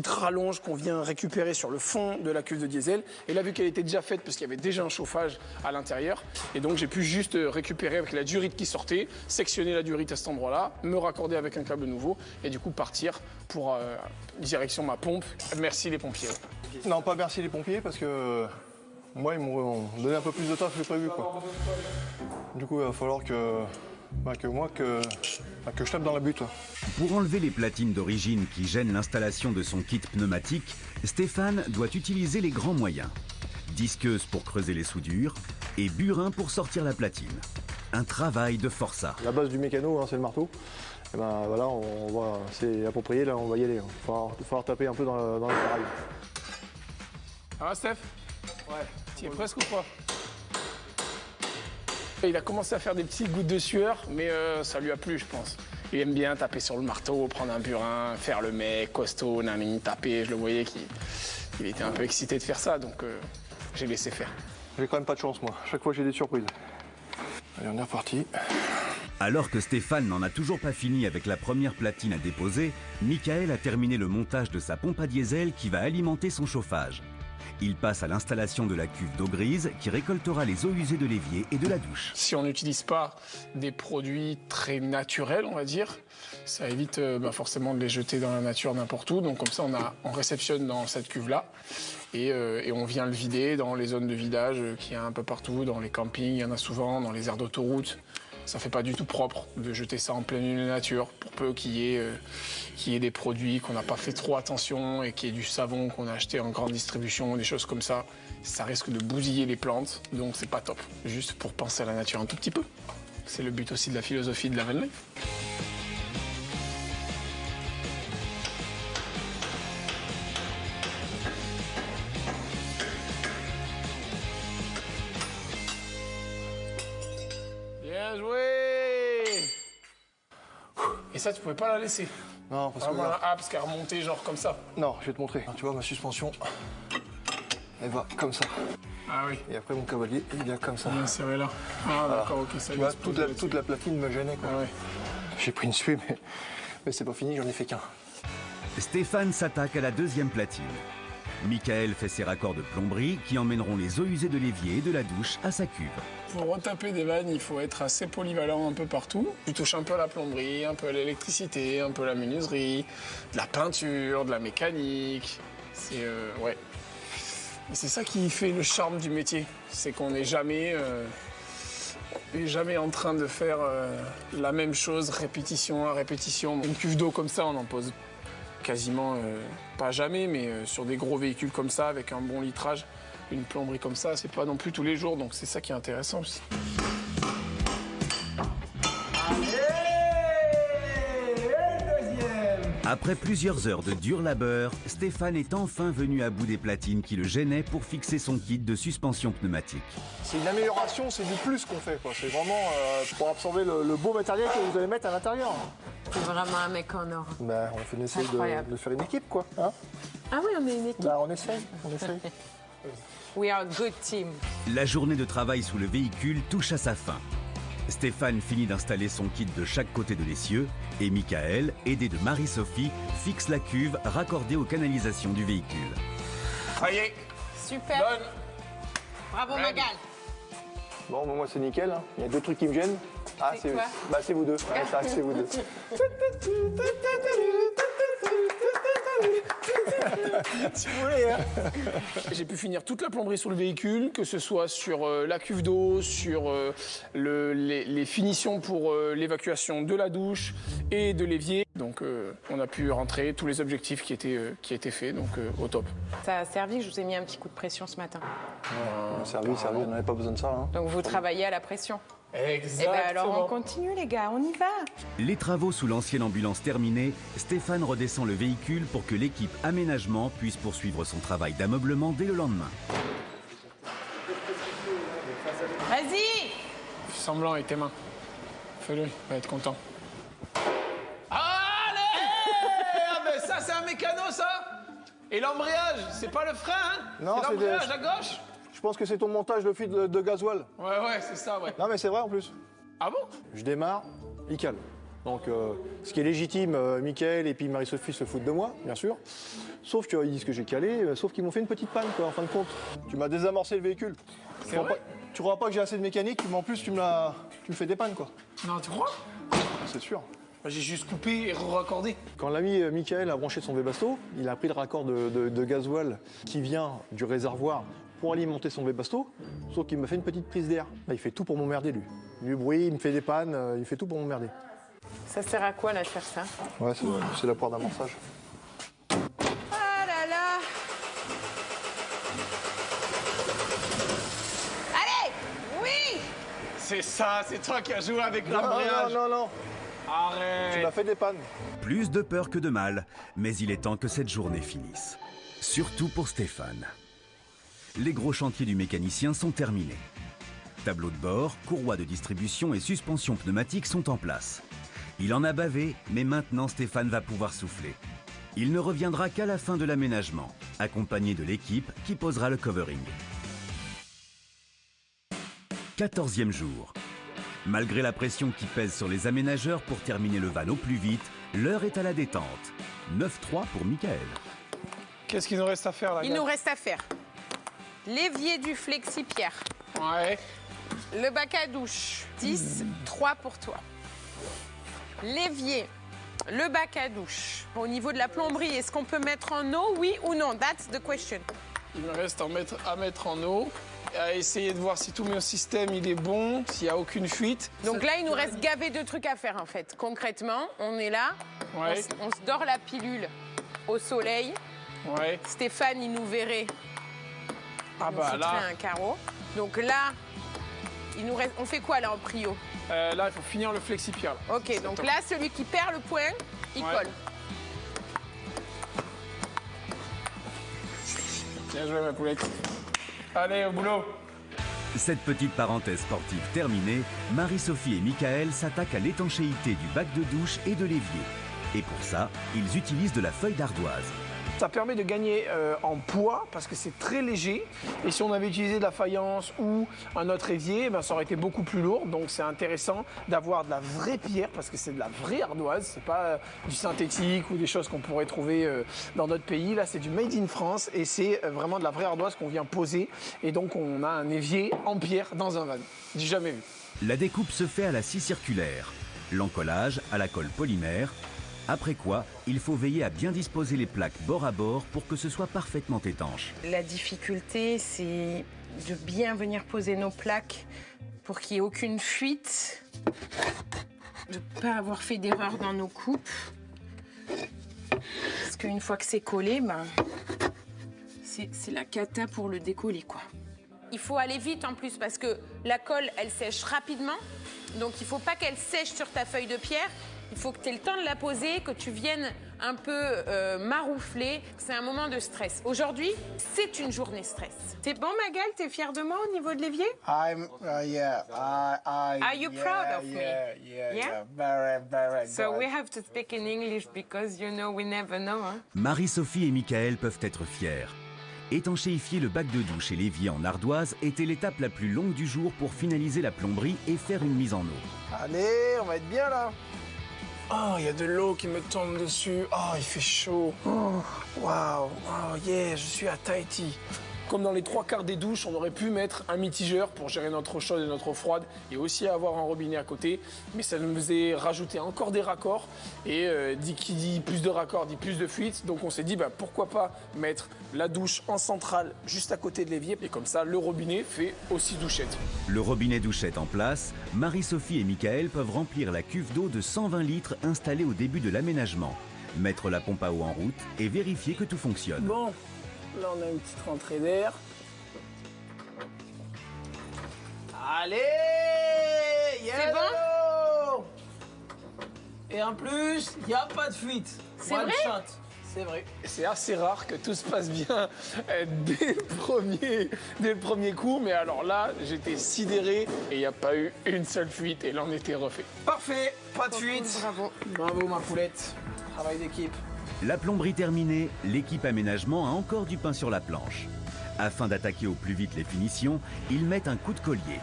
[SPEAKER 4] rallonge qu'on vient récupérer sur le fond de la cuve de diesel. Et là, vu qu'elle était déjà faite, parce qu'il y avait déjà un chauffage à l'intérieur, et donc j'ai pu juste récupérer avec la durite qui sortait, sectionner la durite à cet endroit-là, me raccorder avec un câble nouveau et du coup partir pour direction ma pompe. Merci les pompiers.
[SPEAKER 2] Non, pas merci les pompiers parce que moi, ils m'ont donné un peu plus de taf que prévu, quoi. Du coup, il va falloir que je tape dans la butte.
[SPEAKER 1] Pour enlever les platines d'origine qui gênent l'installation de son kit pneumatique, Stéphane doit utiliser les grands moyens. Disqueuse pour creuser les soudures et burin pour sortir la platine. Un travail de forçat.
[SPEAKER 2] La base du mécano, hein, c'est le marteau. Et ben voilà, c'est approprié, là on va y aller. Il va falloir taper un peu dans l'appareil.
[SPEAKER 4] Ça va, Steph? Ouais. Tu y es presque ou pas? Il a commencé à faire des petites gouttes de sueur, mais ça lui a plu, je pense. Il aime bien taper sur le marteau, prendre un burin, faire le mec, costaud, nanani, taper. Je le voyais qu'il était un peu excité de faire ça, donc j'ai laissé faire.
[SPEAKER 2] J'ai quand même pas de chance, moi. Chaque fois, j'ai des surprises. Allez, on est reparti.
[SPEAKER 1] Alors que Stéphane n'en a toujours pas fini avec la première platine à déposer, Michael a terminé le montage de sa pompe à diesel qui va alimenter son chauffage. Il passe à l'installation de la cuve d'eau grise qui récoltera les eaux usées de l'évier et de la douche.
[SPEAKER 4] Si on n'utilise pas des produits très naturels, on va dire, ça évite forcément de les jeter dans la nature n'importe où. Donc comme ça, on réceptionne dans cette cuve-là et on vient le vider dans les zones de vidage qu'il y a un peu partout, dans les campings, il y en a souvent, dans les aires d'autoroute. Ça fait pas du tout propre de jeter ça en pleine nature, pour peu qu'il y ait des produits qu'on n'a pas fait trop attention et qu'il y ait du savon qu'on a acheté en grande distribution, des choses comme ça. Ça risque de bousiller les plantes, donc c'est pas top. Juste pour penser à la nature un tout petit peu. C'est le but aussi de la philosophie de la van life. Bien joué! Et ça, tu pouvais pas la laisser?
[SPEAKER 2] Non, parce que...
[SPEAKER 4] parce qu'elle remontait genre comme ça.
[SPEAKER 2] Non, je vais te montrer. Tu vois, ma suspension, elle va comme ça.
[SPEAKER 4] Ah oui.
[SPEAKER 2] Et après, mon cavalier, il vient comme ça.
[SPEAKER 4] Bien serré là. Ah d'accord, ok. Ça
[SPEAKER 2] tu vois, toute la platine me gênait, quoi.
[SPEAKER 4] Ah ouais.
[SPEAKER 2] J'ai pris une suie, mais c'est pas fini, j'en ai fait qu'un.
[SPEAKER 1] Stéphane s'attaque à la deuxième platine. Michael fait ses raccords de plomberie qui emmèneront les eaux usées de l'évier et de la douche à sa cuve.
[SPEAKER 4] Pour retaper des vannes, il faut être assez polyvalent un peu partout. Tu touches un peu à la plomberie, un peu à l'électricité, un peu à la menuiserie, de la peinture, de la mécanique. C'est ouais. Et c'est ça qui fait le charme du métier. C'est qu'on n'est jamais en train de faire la même chose, répétition à répétition. Une cuve d'eau comme ça, on en pose quasiment pas jamais, mais sur des gros véhicules comme ça, avec un bon litrage, une plomberie comme ça, c'est pas non plus tous les jours, donc c'est ça qui est intéressant aussi.
[SPEAKER 1] Après plusieurs heures de dur labeur, Stéphane est enfin venu à bout des platines qui le gênaient pour fixer son kit de suspension pneumatique.
[SPEAKER 2] C'est une amélioration, c'est du plus qu'on fait, quoi. C'est vraiment pour absorber le beau matériel que vous allez mettre à l'intérieur.
[SPEAKER 7] C'est vraiment un mec en or.
[SPEAKER 2] Ben, on essaie de faire une équipe, quoi. Hein?
[SPEAKER 7] Ah oui, on est une équipe.
[SPEAKER 2] Ben, on essaye.
[SPEAKER 7] We are a good team.
[SPEAKER 1] La journée de travail sous le véhicule touche à sa fin. Stéphane finit d'installer son kit de chaque côté de l'essieu et Michael, aidé de Marie-Sophie, fixe la cuve raccordée aux canalisations du véhicule.
[SPEAKER 4] Ça y est.
[SPEAKER 7] Super.
[SPEAKER 4] Bonne.
[SPEAKER 7] Bravo, Magal.
[SPEAKER 2] Bon, moi, c'est nickel. Hein. Il y a deux trucs qui me gênent. Ah,
[SPEAKER 7] C'est quoi?
[SPEAKER 2] Bah, c'est vous deux. Ouais, ça, c'est vous deux.
[SPEAKER 4] Si vous voulez, hein. J'ai pu finir toute la plomberie sur le véhicule, que ce soit sur la cuve d'eau, sur les finitions pour l'évacuation de la douche et de l'évier. Donc on a pu rentrer tous les objectifs qui étaient faits, donc au top.
[SPEAKER 3] Ça a servi, je vous ai mis un petit coup de pression ce matin.
[SPEAKER 2] Servi, on n'avait pas besoin de ça. Hein.
[SPEAKER 3] Donc vous travaillez à la pression.
[SPEAKER 4] Exactement.
[SPEAKER 3] Eh ben alors on continue les gars, on y va.
[SPEAKER 1] Les travaux sous l'ancienne ambulance terminés, Stéphane redescend le véhicule pour que l'équipe aménagement puisse poursuivre son travail d'ameublement dès le lendemain.
[SPEAKER 7] Vas-y.
[SPEAKER 4] Fais semblant avec tes mains. Fais-le, il va être content. Allez! Ah ben ça, c'est un mécano, ça! Et l'embrayage, c'est pas le frein, hein?
[SPEAKER 2] Non,
[SPEAKER 4] c'est l'embrayage à gauche?
[SPEAKER 2] Je pense que c'est ton montage de fuite de gasoil.
[SPEAKER 4] Ouais, c'est ça, ouais.
[SPEAKER 2] Non, mais c'est vrai en plus.
[SPEAKER 4] Ah bon?
[SPEAKER 2] Je démarre, il cale. Donc, ce qui est légitime, Mickaël et puis Marie-Sophie se foutent de moi, bien sûr. Sauf qu'ils disent que j'ai calé, sauf qu'ils m'ont fait une petite panne, quoi, en fin de compte. Tu m'as désamorcé le véhicule.
[SPEAKER 4] C'est vrai?
[SPEAKER 2] Tu crois pas que j'ai assez de mécanique, mais en plus, tu me fais des pannes, quoi.
[SPEAKER 4] Non, tu crois?
[SPEAKER 2] C'est sûr.
[SPEAKER 4] J'ai juste coupé et raccordé.
[SPEAKER 2] Quand l'ami Mickaël a branché son Webasto, il a pris le raccord de gasoil qui vient du réservoir pour alimenter son Webasto, sauf qu'il me fait une petite prise d'air. Là, il fait tout pour m'emmerder, lui. Du bruit, il me fait des pannes, il fait tout pour m'emmerder.
[SPEAKER 3] Ça sert à quoi là de faire ça?
[SPEAKER 2] Ouais, c'est la poire d'amorçage.
[SPEAKER 7] Ah là là. Allez. Oui.
[SPEAKER 4] C'est ça, c'est toi qui as joué avec l'embrayage.
[SPEAKER 2] Non.
[SPEAKER 4] Arrête.
[SPEAKER 2] Tu m'as fait des pannes.
[SPEAKER 1] Plus de peur que de mal, mais il est temps que cette journée finisse. Surtout pour Stéphane. Les gros chantiers du mécanicien sont terminés. Tableau de bord, courroie de distribution et suspension pneumatique sont en place. Il en a bavé, mais maintenant Stéphane va pouvoir souffler. Il ne reviendra qu'à la fin de l'aménagement, accompagné de l'équipe qui posera le covering. 14e jour. Malgré la pression qui pèse sur les aménageurs pour terminer le van au plus vite, l'heure est à la détente. 9-3 pour Michael.
[SPEAKER 4] Qu'est-ce qu'il nous reste à faire là?
[SPEAKER 7] Il nous reste à faire l'évier du flexi-pierre.
[SPEAKER 4] Ouais.
[SPEAKER 7] Le bac à douche, 10, 3 pour toi. L'évier, le bac à douche. Au niveau de la plomberie, est-ce qu'on peut mettre en eau, oui ou non? That's the question.
[SPEAKER 4] Il me reste à mettre en eau, à essayer de voir si tout mon système il est bon, s'il n'y a aucune fuite.
[SPEAKER 7] Donc là, il nous reste gavé de trucs à faire en fait. Concrètement, on est là,
[SPEAKER 4] Ouais.
[SPEAKER 7] on se dort la pilule au soleil.
[SPEAKER 4] Ouais.
[SPEAKER 7] Stéphane, il nous verrait.
[SPEAKER 4] Ah
[SPEAKER 7] Il nous
[SPEAKER 4] bah
[SPEAKER 7] foutrait
[SPEAKER 4] là,
[SPEAKER 7] un carreau. Donc là, il nous reste. On fait quoi là en prio?
[SPEAKER 4] là il faut finir le flexi-pierre. Là.
[SPEAKER 7] Ok, donc là, celui qui perd le point, il
[SPEAKER 4] Ouais.
[SPEAKER 7] colle.
[SPEAKER 4] Bien joué ma poulette. Allez, au boulot.
[SPEAKER 1] Cette petite parenthèse sportive terminée, Marie-Sophie et Michael s'attaquent à l'étanchéité du bac de douche et de l'évier. Et pour ça, ils utilisent de la feuille d'ardoise.
[SPEAKER 4] Ça permet de gagner en poids parce que c'est très léger. Et si on avait utilisé de la faïence ou un autre évier, ben, ça aurait été beaucoup plus lourd. Donc c'est intéressant d'avoir de la vraie pierre parce que c'est de la vraie ardoise. C'est pas du synthétique ou des choses qu'on pourrait trouver dans d'autres pays. Là, c'est du made in France et c'est vraiment de la vraie ardoise qu'on vient poser. Et donc on a un évier en pierre dans un van. J'ai jamais vu.
[SPEAKER 1] La découpe se fait à la scie circulaire, l'encollage à la colle polymère. Après quoi, il faut veiller à bien disposer les plaques bord à bord pour que ce soit parfaitement étanche.
[SPEAKER 7] La difficulté, c'est de bien venir poser nos plaques pour qu'il n'y ait aucune fuite, de ne pas avoir fait d'erreur dans nos coupes. Parce qu'une fois que c'est collé, ben, c'est la cata pour le décoller, quoi. Il faut aller vite en plus parce que la colle, elle sèche rapidement. Donc il ne faut pas qu'elle sèche sur ta feuille de pierre. Il faut que tu aies le temps de la poser, que tu viennes un peu maroufler. C'est un moment de stress. Aujourd'hui, c'est une journée stress. C'est bon, Magal? T'es fière de moi au niveau de l'évier?
[SPEAKER 6] I'm, yeah,
[SPEAKER 7] Are you proud of me?
[SPEAKER 6] Yeah, very
[SPEAKER 7] So we have to speak in English because, you know, we never know. Hein?
[SPEAKER 1] Marie-Sophie et Michael peuvent être fiers. Étanchéifier le bac de douche et l'évier en ardoise était l'étape la plus longue du jour pour finaliser la plomberie et faire une mise en eau.
[SPEAKER 4] Allez, on va être bien là. Oh, il y a de l'eau qui me tombe dessus. Oh, il fait chaud. Oh, waouh. Oh, yeah, je suis à Tahiti. Comme dans les 3/4 des douches, on aurait pu mettre un mitigeur pour gérer notre eau chaude et notre eau froide et aussi avoir un robinet à côté. Mais ça nous faisait rajouter encore des raccords. Et qui dit plus de raccords dit plus de fuites. Donc on s'est dit, bah, pourquoi pas mettre la douche en centrale juste à côté de l'évier. Et comme ça, le robinet fait aussi douchette.
[SPEAKER 1] Le robinet douchette en place, Marie-Sophie et Michael peuvent remplir la cuve d'eau de 120 litres installée au début de l'aménagement, mettre la pompe à eau en route et vérifier que tout fonctionne.
[SPEAKER 4] Bon, là on a une petite rentrée d'air. Allez,
[SPEAKER 7] C'est bon?
[SPEAKER 4] Et en plus, il n'y a pas de fuite.
[SPEAKER 7] C'est
[SPEAKER 4] One
[SPEAKER 7] vrai?
[SPEAKER 4] shot. C'est vrai. C'est assez rare que tout se passe bien dès le premier coup. Mais alors là, j'étais sidéré et il n'y a pas eu une seule fuite et là on était refait. Parfait, pas de fuite.
[SPEAKER 7] Bravo.
[SPEAKER 4] Bravo ma poulette. Travail d'équipe.
[SPEAKER 1] La plomberie terminée, l'équipe aménagement a encore du pain sur la planche. Afin d'attaquer au plus vite les finitions, ils mettent un coup de collier.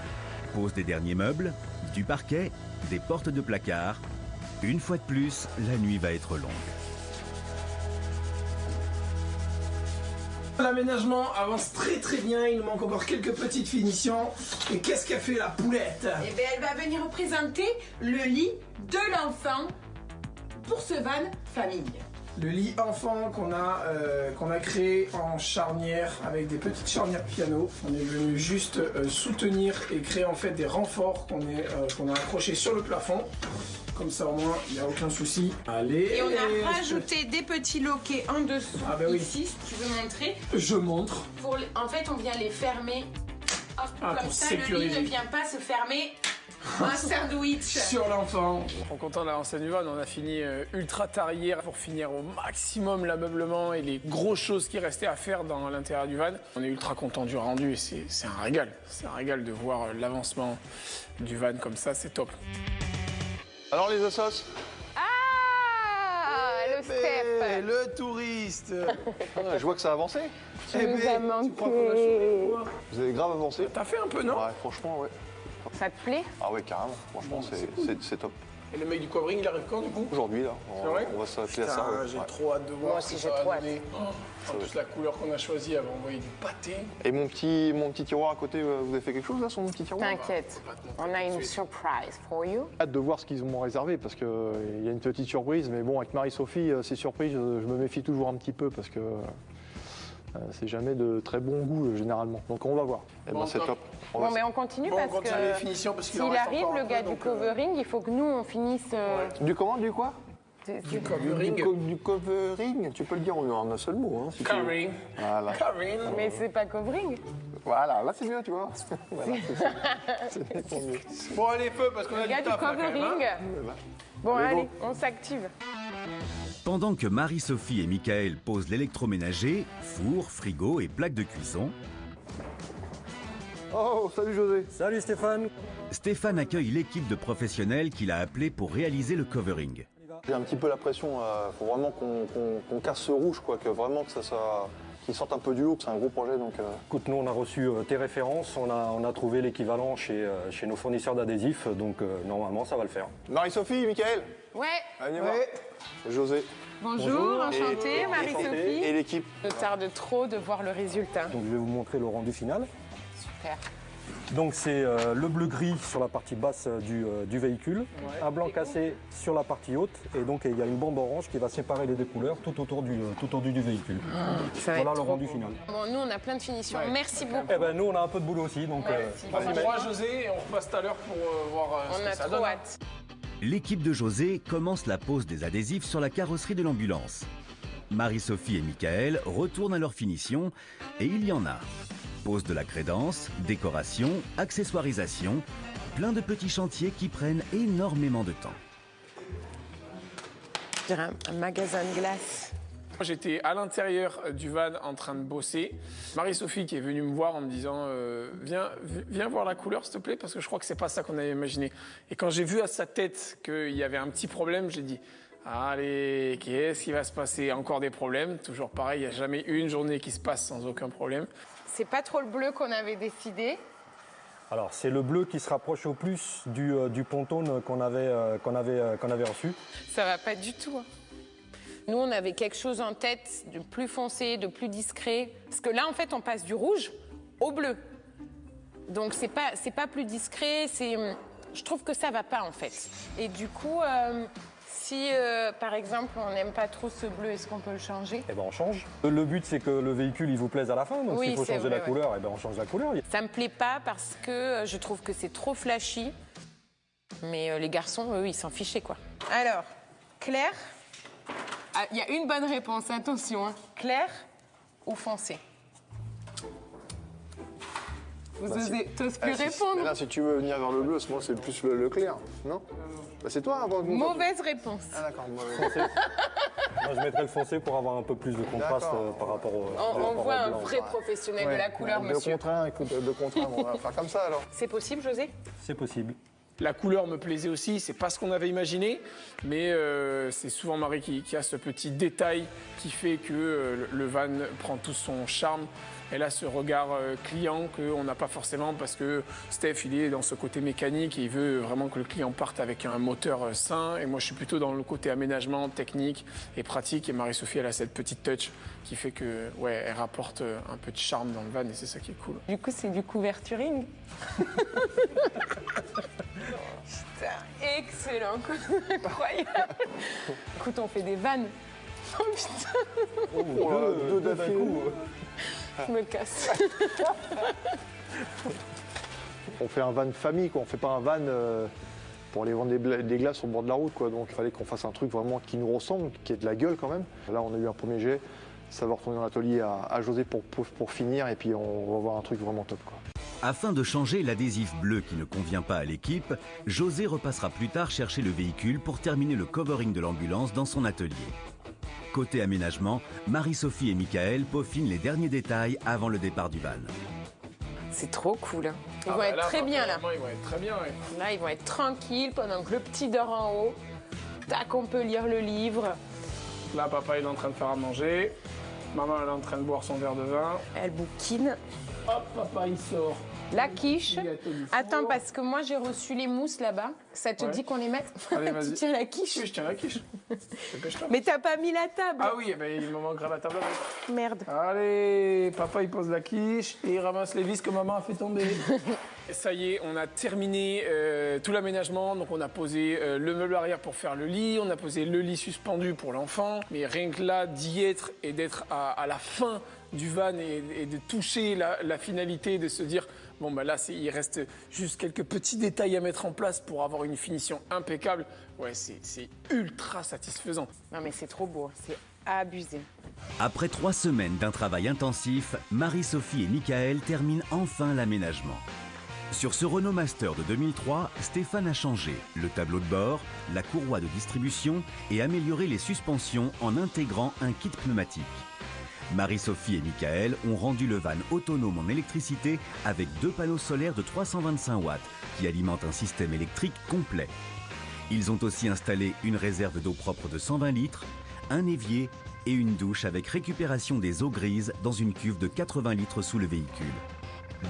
[SPEAKER 1] Pose des derniers meubles, du parquet, des portes de placard. Une fois de plus, la nuit va être longue.
[SPEAKER 6] L'aménagement avance très bien, il nous manque encore quelques petites finitions. Et qu'est-ce qu'a fait la poulette?
[SPEAKER 3] Eh bien, elle va venir représenter le lit de l'enfant pour ce van famille.
[SPEAKER 6] Le lit enfant qu'on a créé en charnière avec des petites charnières piano. On est venu juste soutenir et créer en fait des renforts qu'on a accrochés sur le plafond. Comme ça au moins il n'y a aucun souci. Allez.
[SPEAKER 7] Et on a rajouté des petits loquets en dessous,
[SPEAKER 6] Ah bah oui.
[SPEAKER 7] ici, si tu veux montrer.
[SPEAKER 6] Je montre.
[SPEAKER 7] En fait, on vient les fermer. Hop,
[SPEAKER 6] Ah,
[SPEAKER 7] comme
[SPEAKER 6] pour
[SPEAKER 7] ça, le lit
[SPEAKER 6] sécuriser.
[SPEAKER 7] ne vient pas se fermer. Un sandwich.
[SPEAKER 6] Sur l'enfant.
[SPEAKER 4] En comptant l'avancée du van, on a fini ultra tard hier pour finir au maximum l'ameublement et les grosses choses qui restaient à faire dans l'intérieur du van. On est ultra content du rendu et c'est un régal. C'est un régal de voir l'avancement du van comme ça, c'est top.
[SPEAKER 2] Alors les assos?
[SPEAKER 7] Ah, le Steph.
[SPEAKER 6] Le touriste.
[SPEAKER 2] Je vois que ça a avancé.
[SPEAKER 7] Tu nous as manqué.
[SPEAKER 2] Vous avez grave avancé.
[SPEAKER 4] T'as fait un peu, non?
[SPEAKER 2] Ouais, franchement, ouais.
[SPEAKER 7] Ça te plaît?
[SPEAKER 2] Ah ouais, carrément. Franchement, c'est top.
[SPEAKER 4] Et le mec du covering, il arrive quand, du coup?
[SPEAKER 2] Aujourd'hui, là,
[SPEAKER 4] C'est vrai?
[SPEAKER 2] on va s'atteler à ça.
[SPEAKER 4] Putain,
[SPEAKER 2] ouais.
[SPEAKER 4] j'ai
[SPEAKER 2] Ouais.
[SPEAKER 4] trop hâte de voir.
[SPEAKER 7] Moi aussi,
[SPEAKER 4] ce que
[SPEAKER 7] j'ai
[SPEAKER 4] ça
[SPEAKER 7] trop
[SPEAKER 4] va
[SPEAKER 7] hâte.
[SPEAKER 4] donner. En plus, la couleur qu'on a choisie, elle va envoyer du pâté.
[SPEAKER 2] Et mon petit tiroir à côté, vous avez fait quelque chose là sur mon petit tiroir?
[SPEAKER 7] T'inquiète, on a une surprise for you.
[SPEAKER 2] Hâte de voir ce qu'ils m'ont réservé parce qu'il y a une petite surprise. Mais bon, avec Marie-Sophie, ces surprises, je me méfie toujours un petit peu parce que c'est jamais de très bon goût généralement. Donc on va voir. Eh ben,
[SPEAKER 4] Bon,
[SPEAKER 2] c'est
[SPEAKER 4] top.
[SPEAKER 2] top.
[SPEAKER 7] Bon, mais on continue
[SPEAKER 4] Bon,
[SPEAKER 7] parce
[SPEAKER 4] on continue les
[SPEAKER 7] que
[SPEAKER 4] finitions parce qu'il en
[SPEAKER 7] s'il
[SPEAKER 4] reste
[SPEAKER 7] arrive,
[SPEAKER 4] encore un
[SPEAKER 7] le
[SPEAKER 4] peu,
[SPEAKER 7] gars du
[SPEAKER 4] donc,
[SPEAKER 7] covering, il faut que nous, on finisse...
[SPEAKER 2] Du comment, du quoi?
[SPEAKER 4] Du covering.
[SPEAKER 2] Du covering. Tu peux le dire en un seul mot. Hein, si tu veux.
[SPEAKER 4] Covering.
[SPEAKER 2] Voilà.
[SPEAKER 4] Covering.
[SPEAKER 7] Mais c'est pas covering.
[SPEAKER 2] Voilà, là c'est mieux, tu vois. Voilà, c'est nettement mieux.
[SPEAKER 4] Bon, allez, feu, parce qu'on a
[SPEAKER 7] Le
[SPEAKER 4] du
[SPEAKER 7] gars du
[SPEAKER 4] taf, là, quand même, hein.
[SPEAKER 7] covering. Bon,
[SPEAKER 2] Allez,
[SPEAKER 7] allez,
[SPEAKER 2] go.
[SPEAKER 7] on s'active.
[SPEAKER 1] Pendant que Marie-Sophie et Michael posent l'électroménager, four, frigo et plaques de cuisson,
[SPEAKER 2] Oh, salut José.
[SPEAKER 8] Salut Stéphane.
[SPEAKER 1] Stéphane accueille l'équipe de professionnels qu'il a appelée pour réaliser le covering.
[SPEAKER 2] J'ai un petit peu la pression, faut vraiment qu'on casse ce rouge, quoi, que vraiment que ça soit, qu'il sorte un peu du lot, que c'est un gros projet. Donc,
[SPEAKER 8] Écoute, nous on a reçu tes références, on a trouvé l'équivalent chez nos fournisseurs d'adhésifs, donc normalement ça va le faire.
[SPEAKER 2] Marie-Sophie, Michael,
[SPEAKER 7] Ouais,
[SPEAKER 2] allez voir. José
[SPEAKER 7] bonjour, enchantée, Marie-Sophie.
[SPEAKER 2] et l'équipe.
[SPEAKER 7] Je tarde trop de voir le résultat.
[SPEAKER 8] Donc je vais vous montrer le rendu final.
[SPEAKER 7] Super.
[SPEAKER 8] Donc c'est le bleu-gris sur la partie basse du véhicule, un blanc cassé sur la partie haute, et donc il y a une bande orange qui va séparer les deux couleurs tout autour du véhicule.
[SPEAKER 7] Ça va
[SPEAKER 8] Voilà
[SPEAKER 7] être
[SPEAKER 8] le
[SPEAKER 7] trop
[SPEAKER 8] rendu
[SPEAKER 7] beau.
[SPEAKER 8] final.
[SPEAKER 7] Bon, nous, on a plein de finitions. Merci beaucoup.
[SPEAKER 8] Eh ben nous on a un peu de boulot aussi, donc
[SPEAKER 7] Merci.
[SPEAKER 4] Bon courage, José, et on repasse tout à l'heure pour voir ce
[SPEAKER 7] On
[SPEAKER 4] que
[SPEAKER 7] a
[SPEAKER 4] ça
[SPEAKER 7] trop
[SPEAKER 4] donne.
[SPEAKER 7] hâte.
[SPEAKER 1] L'équipe de José commence la pose des adhésifs sur la carrosserie de l'ambulance. Marie-Sophie et Michael retournent à leur finition, et il y en a. Pose de la crédence, décoration, accessoirisation, plein de petits chantiers qui prennent énormément de temps.
[SPEAKER 7] Je dirais un magasin de glace.
[SPEAKER 4] J'étais à l'intérieur du van en train de bosser. Marie-Sophie qui est venue me voir en me disant viens voir la couleur s'il te plaît parce que je crois que c'est pas ça qu'on avait imaginé. Et quand j'ai vu à sa tête qu'il y avait un petit problème, j'ai dit allez, qu'est-ce qui va se passer? Encore des problèmes. Toujours pareil, il n'y a jamais une journée qui se passe sans aucun problème.
[SPEAKER 7] C'est pas trop le bleu qu'on avait décidé.
[SPEAKER 8] alors c'est le bleu qui se rapproche au plus du Pantone qu'on avait reçu.
[SPEAKER 7] Ça va pas du tout. Nous, on avait quelque chose en tête de plus foncé, de plus discret. Parce que là, en fait, on passe du rouge au bleu. Donc, c'est pas plus discret. Je trouve que ça va pas, en fait. Et du coup, si, par exemple, on n'aime pas trop ce bleu, est-ce qu'on peut le changer?
[SPEAKER 8] Eh ben on change. Le but c'est que le véhicule il vous plaise à la fin, donc
[SPEAKER 7] Oui,
[SPEAKER 8] s'il faut
[SPEAKER 7] c'est
[SPEAKER 8] changer
[SPEAKER 7] vrai,
[SPEAKER 8] la
[SPEAKER 7] ouais.
[SPEAKER 8] couleur, eh ben on change la couleur.
[SPEAKER 7] Ça me plaît pas parce que je trouve que c'est trop flashy. Mais les garçons, eux, ils s'en fichaient, quoi. Alors, clair. Il y a une bonne réponse, attention. Hein. Clair ou foncé? Vous t'oses plus répondre.
[SPEAKER 2] Mais là, si tu veux venir vers le bleu, moi c'est plus le clair, non? Bah, c'est toi avant que nous.
[SPEAKER 7] Mauvaise réponse.
[SPEAKER 2] Ah d'accord.
[SPEAKER 8] Moi je mettrais le foncé pour avoir un peu plus de contraste
[SPEAKER 2] D'accord.
[SPEAKER 8] par rapport au
[SPEAKER 7] On
[SPEAKER 8] rapport
[SPEAKER 7] voit
[SPEAKER 8] au
[SPEAKER 7] un
[SPEAKER 8] blanc.
[SPEAKER 7] vrai professionnel de la couleur,
[SPEAKER 2] 2
[SPEAKER 7] monsieur.
[SPEAKER 2] contre 1, écoute, 2 contre 1, on va faire comme ça alors.
[SPEAKER 7] C'est possible, José?
[SPEAKER 8] C'est possible.
[SPEAKER 4] La couleur me plaisait aussi, c'est pas ce qu'on avait imaginé, mais c'est souvent Marie qui a ce petit détail qui fait que le van prend tout son charme. Elle a ce regard client qu'on n'a pas forcément parce que Steph, il est dans ce côté mécanique et il veut vraiment que le client parte avec un moteur sain. Et moi, je suis plutôt dans le côté aménagement, technique et pratique. Et Marie-Sophie, elle a cette petite touch qui fait que, ouais, elle rapporte un peu de charme dans le van et c'est ça qui est cool.
[SPEAKER 7] Du coup, c'est du couverturing. Putain, excellent, quoi. Incroyable. Écoute, on fait des vannes. Oh putain,
[SPEAKER 2] Deux d'affilée.
[SPEAKER 7] je me casse.
[SPEAKER 2] On fait un van famille, quoi. On fait pas un van pour aller vendre des glaces au bord de la route, quoi. Donc il fallait qu'on fasse un truc vraiment qui nous ressemble, qui ait de la gueule quand même. Là, on a eu un premier jet. Ça va retourner dans l'atelier à José pour finir et puis on va voir un truc vraiment top, quoi.
[SPEAKER 1] Afin de changer l'adhésif bleu qui ne convient pas à l'équipe, José repassera plus tard chercher le véhicule pour terminer le covering de l'ambulance dans son atelier. Côté aménagement, Marie-Sophie et Michael peaufinent les derniers détails avant le départ du van.
[SPEAKER 7] C'est trop cool. Ils
[SPEAKER 4] Ah
[SPEAKER 7] vont
[SPEAKER 4] bah
[SPEAKER 7] être
[SPEAKER 4] là,
[SPEAKER 7] très bien là.
[SPEAKER 4] vraiment, ils vont être très bien. Ouais.
[SPEAKER 7] Là, ils vont être tranquilles pendant que le petit dort en haut. Tac, on peut lire le livre.
[SPEAKER 4] Là, papa il est en train de faire à manger. Maman elle est en train de boire son verre de vin.
[SPEAKER 7] Elle bouquine.
[SPEAKER 4] Hop, papa il sort.
[SPEAKER 7] La quiche.
[SPEAKER 4] Le gâteau du four.
[SPEAKER 7] Attends, parce que moi j'ai reçu les mousses là-bas. Ça te
[SPEAKER 4] Ouais.
[SPEAKER 7] dit qu'on les mette?
[SPEAKER 4] Allez, vas-y.
[SPEAKER 7] Tu tiens la quiche.
[SPEAKER 4] Oui, je tiens la quiche. Dépêche-toi.
[SPEAKER 7] Mais t'as pas mis la table.
[SPEAKER 4] Ah oui, eh ben, il me manquera la table avec.
[SPEAKER 7] Merde.
[SPEAKER 4] Allez, papa il pose la quiche et il ramasse les vis que maman a fait tomber. Et ça y est, on a terminé tout l'aménagement. Donc on a posé le meuble arrière pour faire le lit, on a posé le lit suspendu pour l'enfant. Mais rien que là, d'y être et d'être à la fin du van et de toucher la finalité, de se dire bon bah là il reste juste quelques petits détails à mettre en place pour avoir une finition impeccable. Ouais, c'est ultra satisfaisant.
[SPEAKER 7] Non mais c'est trop beau, c'est abusé.
[SPEAKER 1] Après 3 semaines d'un travail intensif, Marie-Sophie et Michael terminent enfin l'aménagement. Sur ce Renault Master de 2003, Stéphane a changé le tableau de bord, la courroie de distribution et amélioré les suspensions en intégrant un kit pneumatique. Marie-Sophie et Michael ont rendu le van autonome en électricité avec 2 panneaux solaires de 325 watts qui alimentent un système électrique complet. Ils ont aussi installé une réserve d'eau propre de 120 litres, un évier et une douche avec récupération des eaux grises dans une cuve de 80 litres sous le véhicule.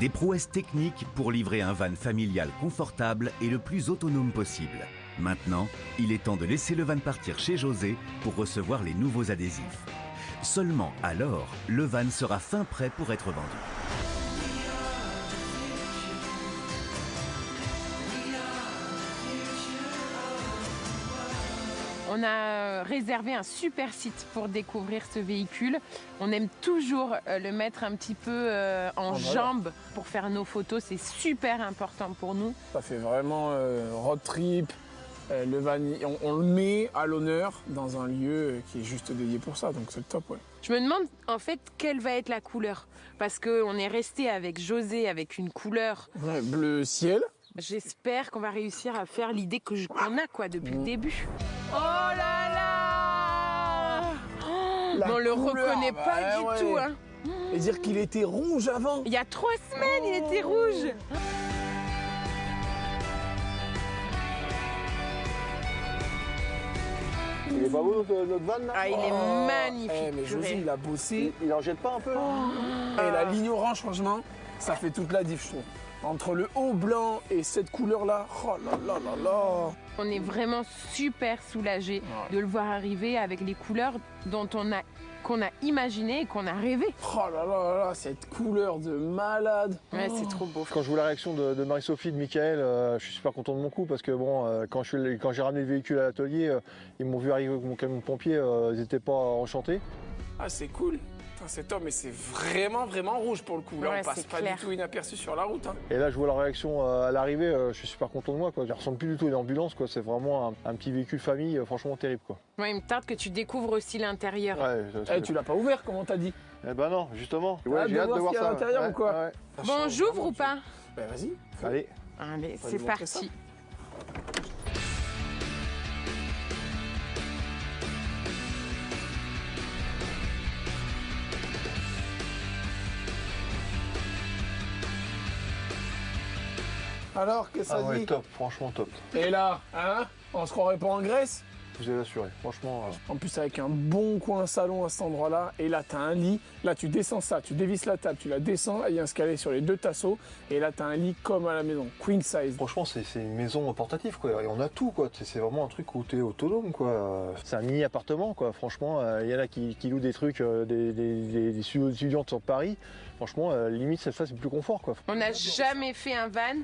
[SPEAKER 1] Des prouesses techniques pour livrer un van familial confortable et le plus autonome possible. Maintenant, il est temps de laisser le van partir chez José pour recevoir les nouveaux adhésifs. Seulement alors, le van sera fin prêt pour être vendu.
[SPEAKER 7] On a réservé un super site pour découvrir ce véhicule. On aime toujours le mettre un petit peu en jambes pour faire nos photos. C'est super important pour nous.
[SPEAKER 4] Ça fait vraiment road trip. Le van, on le met à l'honneur dans un lieu qui est juste dédié pour ça, donc c'est le top, ouais.
[SPEAKER 7] Je me demande en fait quelle va être la couleur. Parce qu'on est resté avec José avec une couleur.
[SPEAKER 4] Ouais, bleu ciel.
[SPEAKER 7] J'espère qu'on va réussir à faire l'idée qu'on a quoi depuis le début. Oh là là
[SPEAKER 4] La
[SPEAKER 7] On le
[SPEAKER 4] couleur,
[SPEAKER 7] reconnaît
[SPEAKER 4] bah,
[SPEAKER 7] pas du
[SPEAKER 4] ouais.
[SPEAKER 7] tout. Hein.
[SPEAKER 4] Et dire qu'il était rouge avant.
[SPEAKER 7] Il y a 3 semaines, il était rouge.
[SPEAKER 2] Il est pas beau notre van là?
[SPEAKER 7] Ah, il est magnifique.
[SPEAKER 4] Mais José,
[SPEAKER 7] purée.
[SPEAKER 4] il a bossé.
[SPEAKER 2] Il en jette pas un peu là?
[SPEAKER 4] Et la ligne orange, franchement, ça fait toute la diff, je trouve. Entre le haut blanc et cette couleur-là, oh là là là là.
[SPEAKER 7] On est vraiment super soulagés de le voir arriver avec les couleurs qu'on a imaginé et qu'on a rêvé.
[SPEAKER 4] Oh là là là, cette couleur de malade.
[SPEAKER 7] Ouais, c'est trop beau.
[SPEAKER 8] Quand je vois la réaction de Marie-Sophie, de Michael, je suis super content de mon coup parce que bon, quand j'ai ramené le véhicule à l'atelier, ils m'ont vu arriver avec mon camion de pompier, ils n'étaient pas enchantés.
[SPEAKER 4] Ah, c'est cool. Putain, c'est top, mais c'est vraiment, vraiment rouge pour le coup. Là,
[SPEAKER 7] Ouais,
[SPEAKER 4] on passe
[SPEAKER 7] c'est
[SPEAKER 4] pas
[SPEAKER 7] clair.
[SPEAKER 4] du tout inaperçu sur la route. Hein.
[SPEAKER 8] Et là, je vois leur réaction à l'arrivée, je suis super content de moi. Quoi. Je ne ressemble plus du tout à une ambulance, quoi. C'est vraiment un petit véhicule famille, franchement terrible. Quoi.
[SPEAKER 7] Ouais, il me tarde que tu découvres aussi l'intérieur.
[SPEAKER 8] Ouais,
[SPEAKER 4] Eh, tu l'as pas ouvert, comment t'as dit?
[SPEAKER 8] Eh ben non, justement.
[SPEAKER 4] Hâte
[SPEAKER 8] J'ai
[SPEAKER 4] de
[SPEAKER 8] hâte de
[SPEAKER 4] voir
[SPEAKER 8] voir
[SPEAKER 4] ce qu'il y a à
[SPEAKER 8] ça.
[SPEAKER 4] l'intérieur ou quoi?
[SPEAKER 7] Bon, j'ouvre ou pas?
[SPEAKER 4] Ben vas-y.
[SPEAKER 8] Allez.
[SPEAKER 7] Allez,
[SPEAKER 4] Faut
[SPEAKER 7] c'est
[SPEAKER 4] lui montrer ça.
[SPEAKER 7] parti.
[SPEAKER 4] Alors, qu'est-ce que ça
[SPEAKER 8] Ah ouais,
[SPEAKER 4] dit?
[SPEAKER 8] top, franchement top.
[SPEAKER 4] Et là, hein? On se croirait pas en Grèce?
[SPEAKER 8] Vous avez assuré, franchement.
[SPEAKER 4] En plus, avec un bon coin salon à cet endroit-là. Et là, t'as un lit. Là, tu descends ça, tu dévisses la table, tu la descends. Il y a un escalier sur les 2 tasseaux. Et là, t'as un lit comme à la maison, queen size.
[SPEAKER 8] Franchement, c'est une maison portative, quoi. Et on a tout, quoi. C'est vraiment un truc où t'es autonome, quoi. C'est un mini appartement, quoi. Franchement, il y en a qui louent des trucs, des étudiantes sur Paris. Franchement, limite, ça, c'est plus confort, quoi.
[SPEAKER 7] On n'a jamais fait un van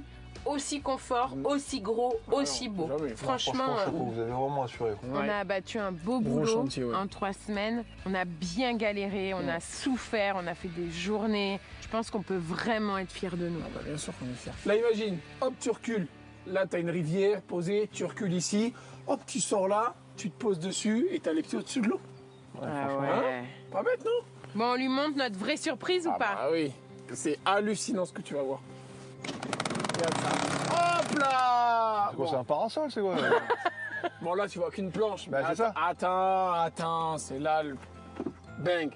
[SPEAKER 7] aussi confort, aussi gros, aussi beau.
[SPEAKER 4] jamais.
[SPEAKER 7] Franchement,
[SPEAKER 8] chapeau, vous avez vraiment assuré.
[SPEAKER 7] on a abattu un beau
[SPEAKER 4] Gros
[SPEAKER 7] boulot
[SPEAKER 4] chantier, ouais.
[SPEAKER 7] en 3 semaines. On a bien galéré, on a souffert, on a fait des journées. Je pense qu'on peut vraiment être fiers de nous.
[SPEAKER 4] Ah bah, bien sûr qu'on est fiers. Là, imagine, hop, tu recules. Là, t'as une rivière posée, tu recules ici. Hop, tu sors là, tu te poses dessus et t'as les pieds au-dessus de l'eau.
[SPEAKER 7] Ah ouais.
[SPEAKER 4] Pas bête, non?
[SPEAKER 7] Bon, on lui montre notre vraie surprise ou pas?
[SPEAKER 4] Ah oui, c'est hallucinant ce que tu vas voir. Regarde ça. Hop là!
[SPEAKER 8] C'est quoi, c'est un parasol, c'est quoi?
[SPEAKER 4] Bon, là, tu vois qu'une planche.
[SPEAKER 8] Bah,
[SPEAKER 4] Mais
[SPEAKER 8] c'est ça.
[SPEAKER 4] Attends, c'est là le... Bang.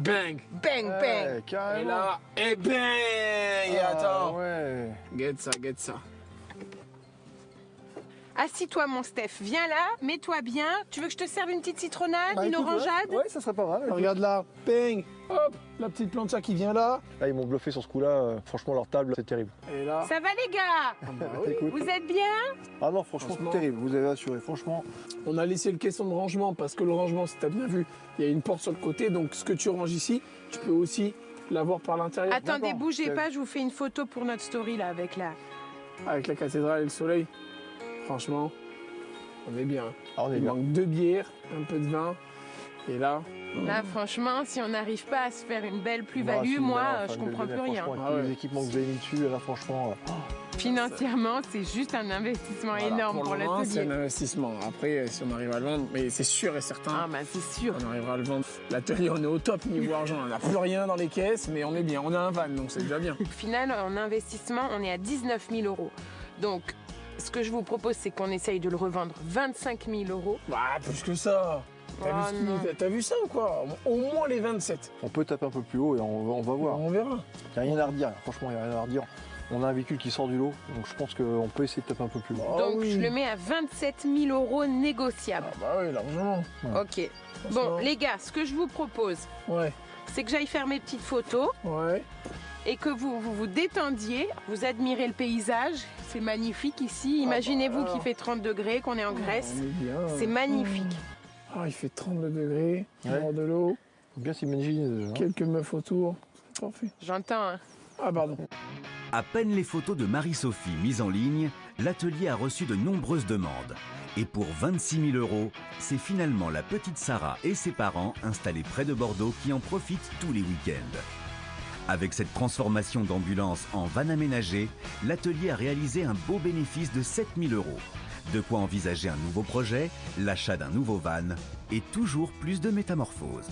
[SPEAKER 4] bang.
[SPEAKER 7] Bang, bang.
[SPEAKER 8] Ouais,
[SPEAKER 4] Et
[SPEAKER 8] carrément.
[SPEAKER 4] là, et bang. Et
[SPEAKER 8] Ah,
[SPEAKER 4] attends.
[SPEAKER 8] Ouais.
[SPEAKER 4] Get ça, get ça.
[SPEAKER 7] Assis-toi, mon Steph. Viens là, mets-toi bien. Tu veux que je te serve une petite citronnade,
[SPEAKER 8] Bah,
[SPEAKER 7] une
[SPEAKER 8] écoute,
[SPEAKER 7] orangeade?
[SPEAKER 8] Ouais, ça serait pas mal. écoute.
[SPEAKER 4] Regarde là, bang. Hop, la petite plancha qui vient là.
[SPEAKER 8] Là, ils m'ont bluffé sur ce coup-là. Franchement, leur table, c'est terrible.
[SPEAKER 4] Et là.
[SPEAKER 7] Ça va, les gars?
[SPEAKER 8] Écoute.
[SPEAKER 7] Vous êtes bien?
[SPEAKER 8] Ah non, franchement,
[SPEAKER 4] Franchement.
[SPEAKER 8] c'est terrible. Vous avez assuré. Franchement,
[SPEAKER 4] On a laissé le caisson de rangement parce que le rangement, si tu as bien vu, il y a une porte sur le côté. Donc ce que tu ranges ici, tu peux aussi l'avoir par l'intérieur.
[SPEAKER 7] Attendez,
[SPEAKER 8] D'accord.
[SPEAKER 7] bougez pas, je vous fais une photo pour notre story là avec la...
[SPEAKER 4] Avec la cathédrale et le soleil. Franchement, on est bien.
[SPEAKER 8] ah, on est
[SPEAKER 4] Il
[SPEAKER 8] bien.
[SPEAKER 4] manque 2 bières, un peu de vin. Et là,
[SPEAKER 7] Là, franchement, si on n'arrive pas à se faire une belle plus-value,
[SPEAKER 8] Ah, si,
[SPEAKER 7] moi,
[SPEAKER 8] là,
[SPEAKER 7] je
[SPEAKER 8] enfin,
[SPEAKER 7] comprends plus rien.
[SPEAKER 8] Franchement,
[SPEAKER 4] Ah
[SPEAKER 8] avec tous
[SPEAKER 4] ouais.
[SPEAKER 8] les équipements que vous avez mis dessus, là, franchement.
[SPEAKER 7] Financièrement, c'est juste un investissement
[SPEAKER 4] voilà,
[SPEAKER 7] énorme pour
[SPEAKER 4] le moment, c'est un
[SPEAKER 7] l'atelier.
[SPEAKER 4] investissement. Après, si on arrive à le vendre, mais c'est sûr et certain,
[SPEAKER 7] Ah, bah c'est sûr.
[SPEAKER 4] on arrivera à le vendre. L'atelier, on est au top niveau argent. On n'a plus rien dans les caisses, mais on est bien. On a un van, donc c'est déjà bien.
[SPEAKER 7] Au final, en investissement, on est à 19 000 euros. Donc, ce que je vous propose, c'est qu'on essaye de le revendre 25 000 euros.
[SPEAKER 4] Bah, plus que ça.
[SPEAKER 7] Oh, non.
[SPEAKER 4] T'as vu ça ou quoi? Au moins les 27.
[SPEAKER 8] On peut taper un peu plus haut et on va voir.
[SPEAKER 4] On verra.
[SPEAKER 8] Il n'y a rien à redire. Franchement, il n'y a rien à redire. On a un véhicule qui sort du lot, donc je pense qu'on peut essayer de taper un peu plus haut.
[SPEAKER 4] Ah
[SPEAKER 7] Donc,
[SPEAKER 4] oui.
[SPEAKER 7] je le mets à 27 000 euros négociables.
[SPEAKER 4] Ah bah oui, largement.
[SPEAKER 7] Ok. Bon, les gars, ce que je vous propose,
[SPEAKER 4] Ouais,
[SPEAKER 7] c'est que j'aille faire mes petites photos
[SPEAKER 4] ouais.
[SPEAKER 7] et que vous détendiez, vous admirez le paysage. C'est magnifique ici. Imaginez-vous
[SPEAKER 4] alors.
[SPEAKER 7] qu'il fait 30 degrés, qu'on est en Grèce.
[SPEAKER 4] On est bien.
[SPEAKER 7] C'est magnifique.
[SPEAKER 4] Ah, il fait 32 degrés,
[SPEAKER 8] Ouais.
[SPEAKER 4] bord de l'eau,
[SPEAKER 8] Faut bien s'imaginer. Hein.
[SPEAKER 4] quelques meufs autour. Parfait.
[SPEAKER 7] J'entends, hein.
[SPEAKER 4] Ah, pardon.
[SPEAKER 1] À peine les photos de Marie-Sophie mises en ligne, l'atelier a reçu de nombreuses demandes. Et pour 26 000 euros, c'est finalement la petite Sarah et ses parents installés près de Bordeaux qui en profitent tous les week-ends. Avec cette transformation d'ambulance en van aménagé, l'atelier a réalisé un beau bénéfice de 7 000 euros. De quoi envisager un nouveau projet, l'achat d'un nouveau van et toujours plus de métamorphoses.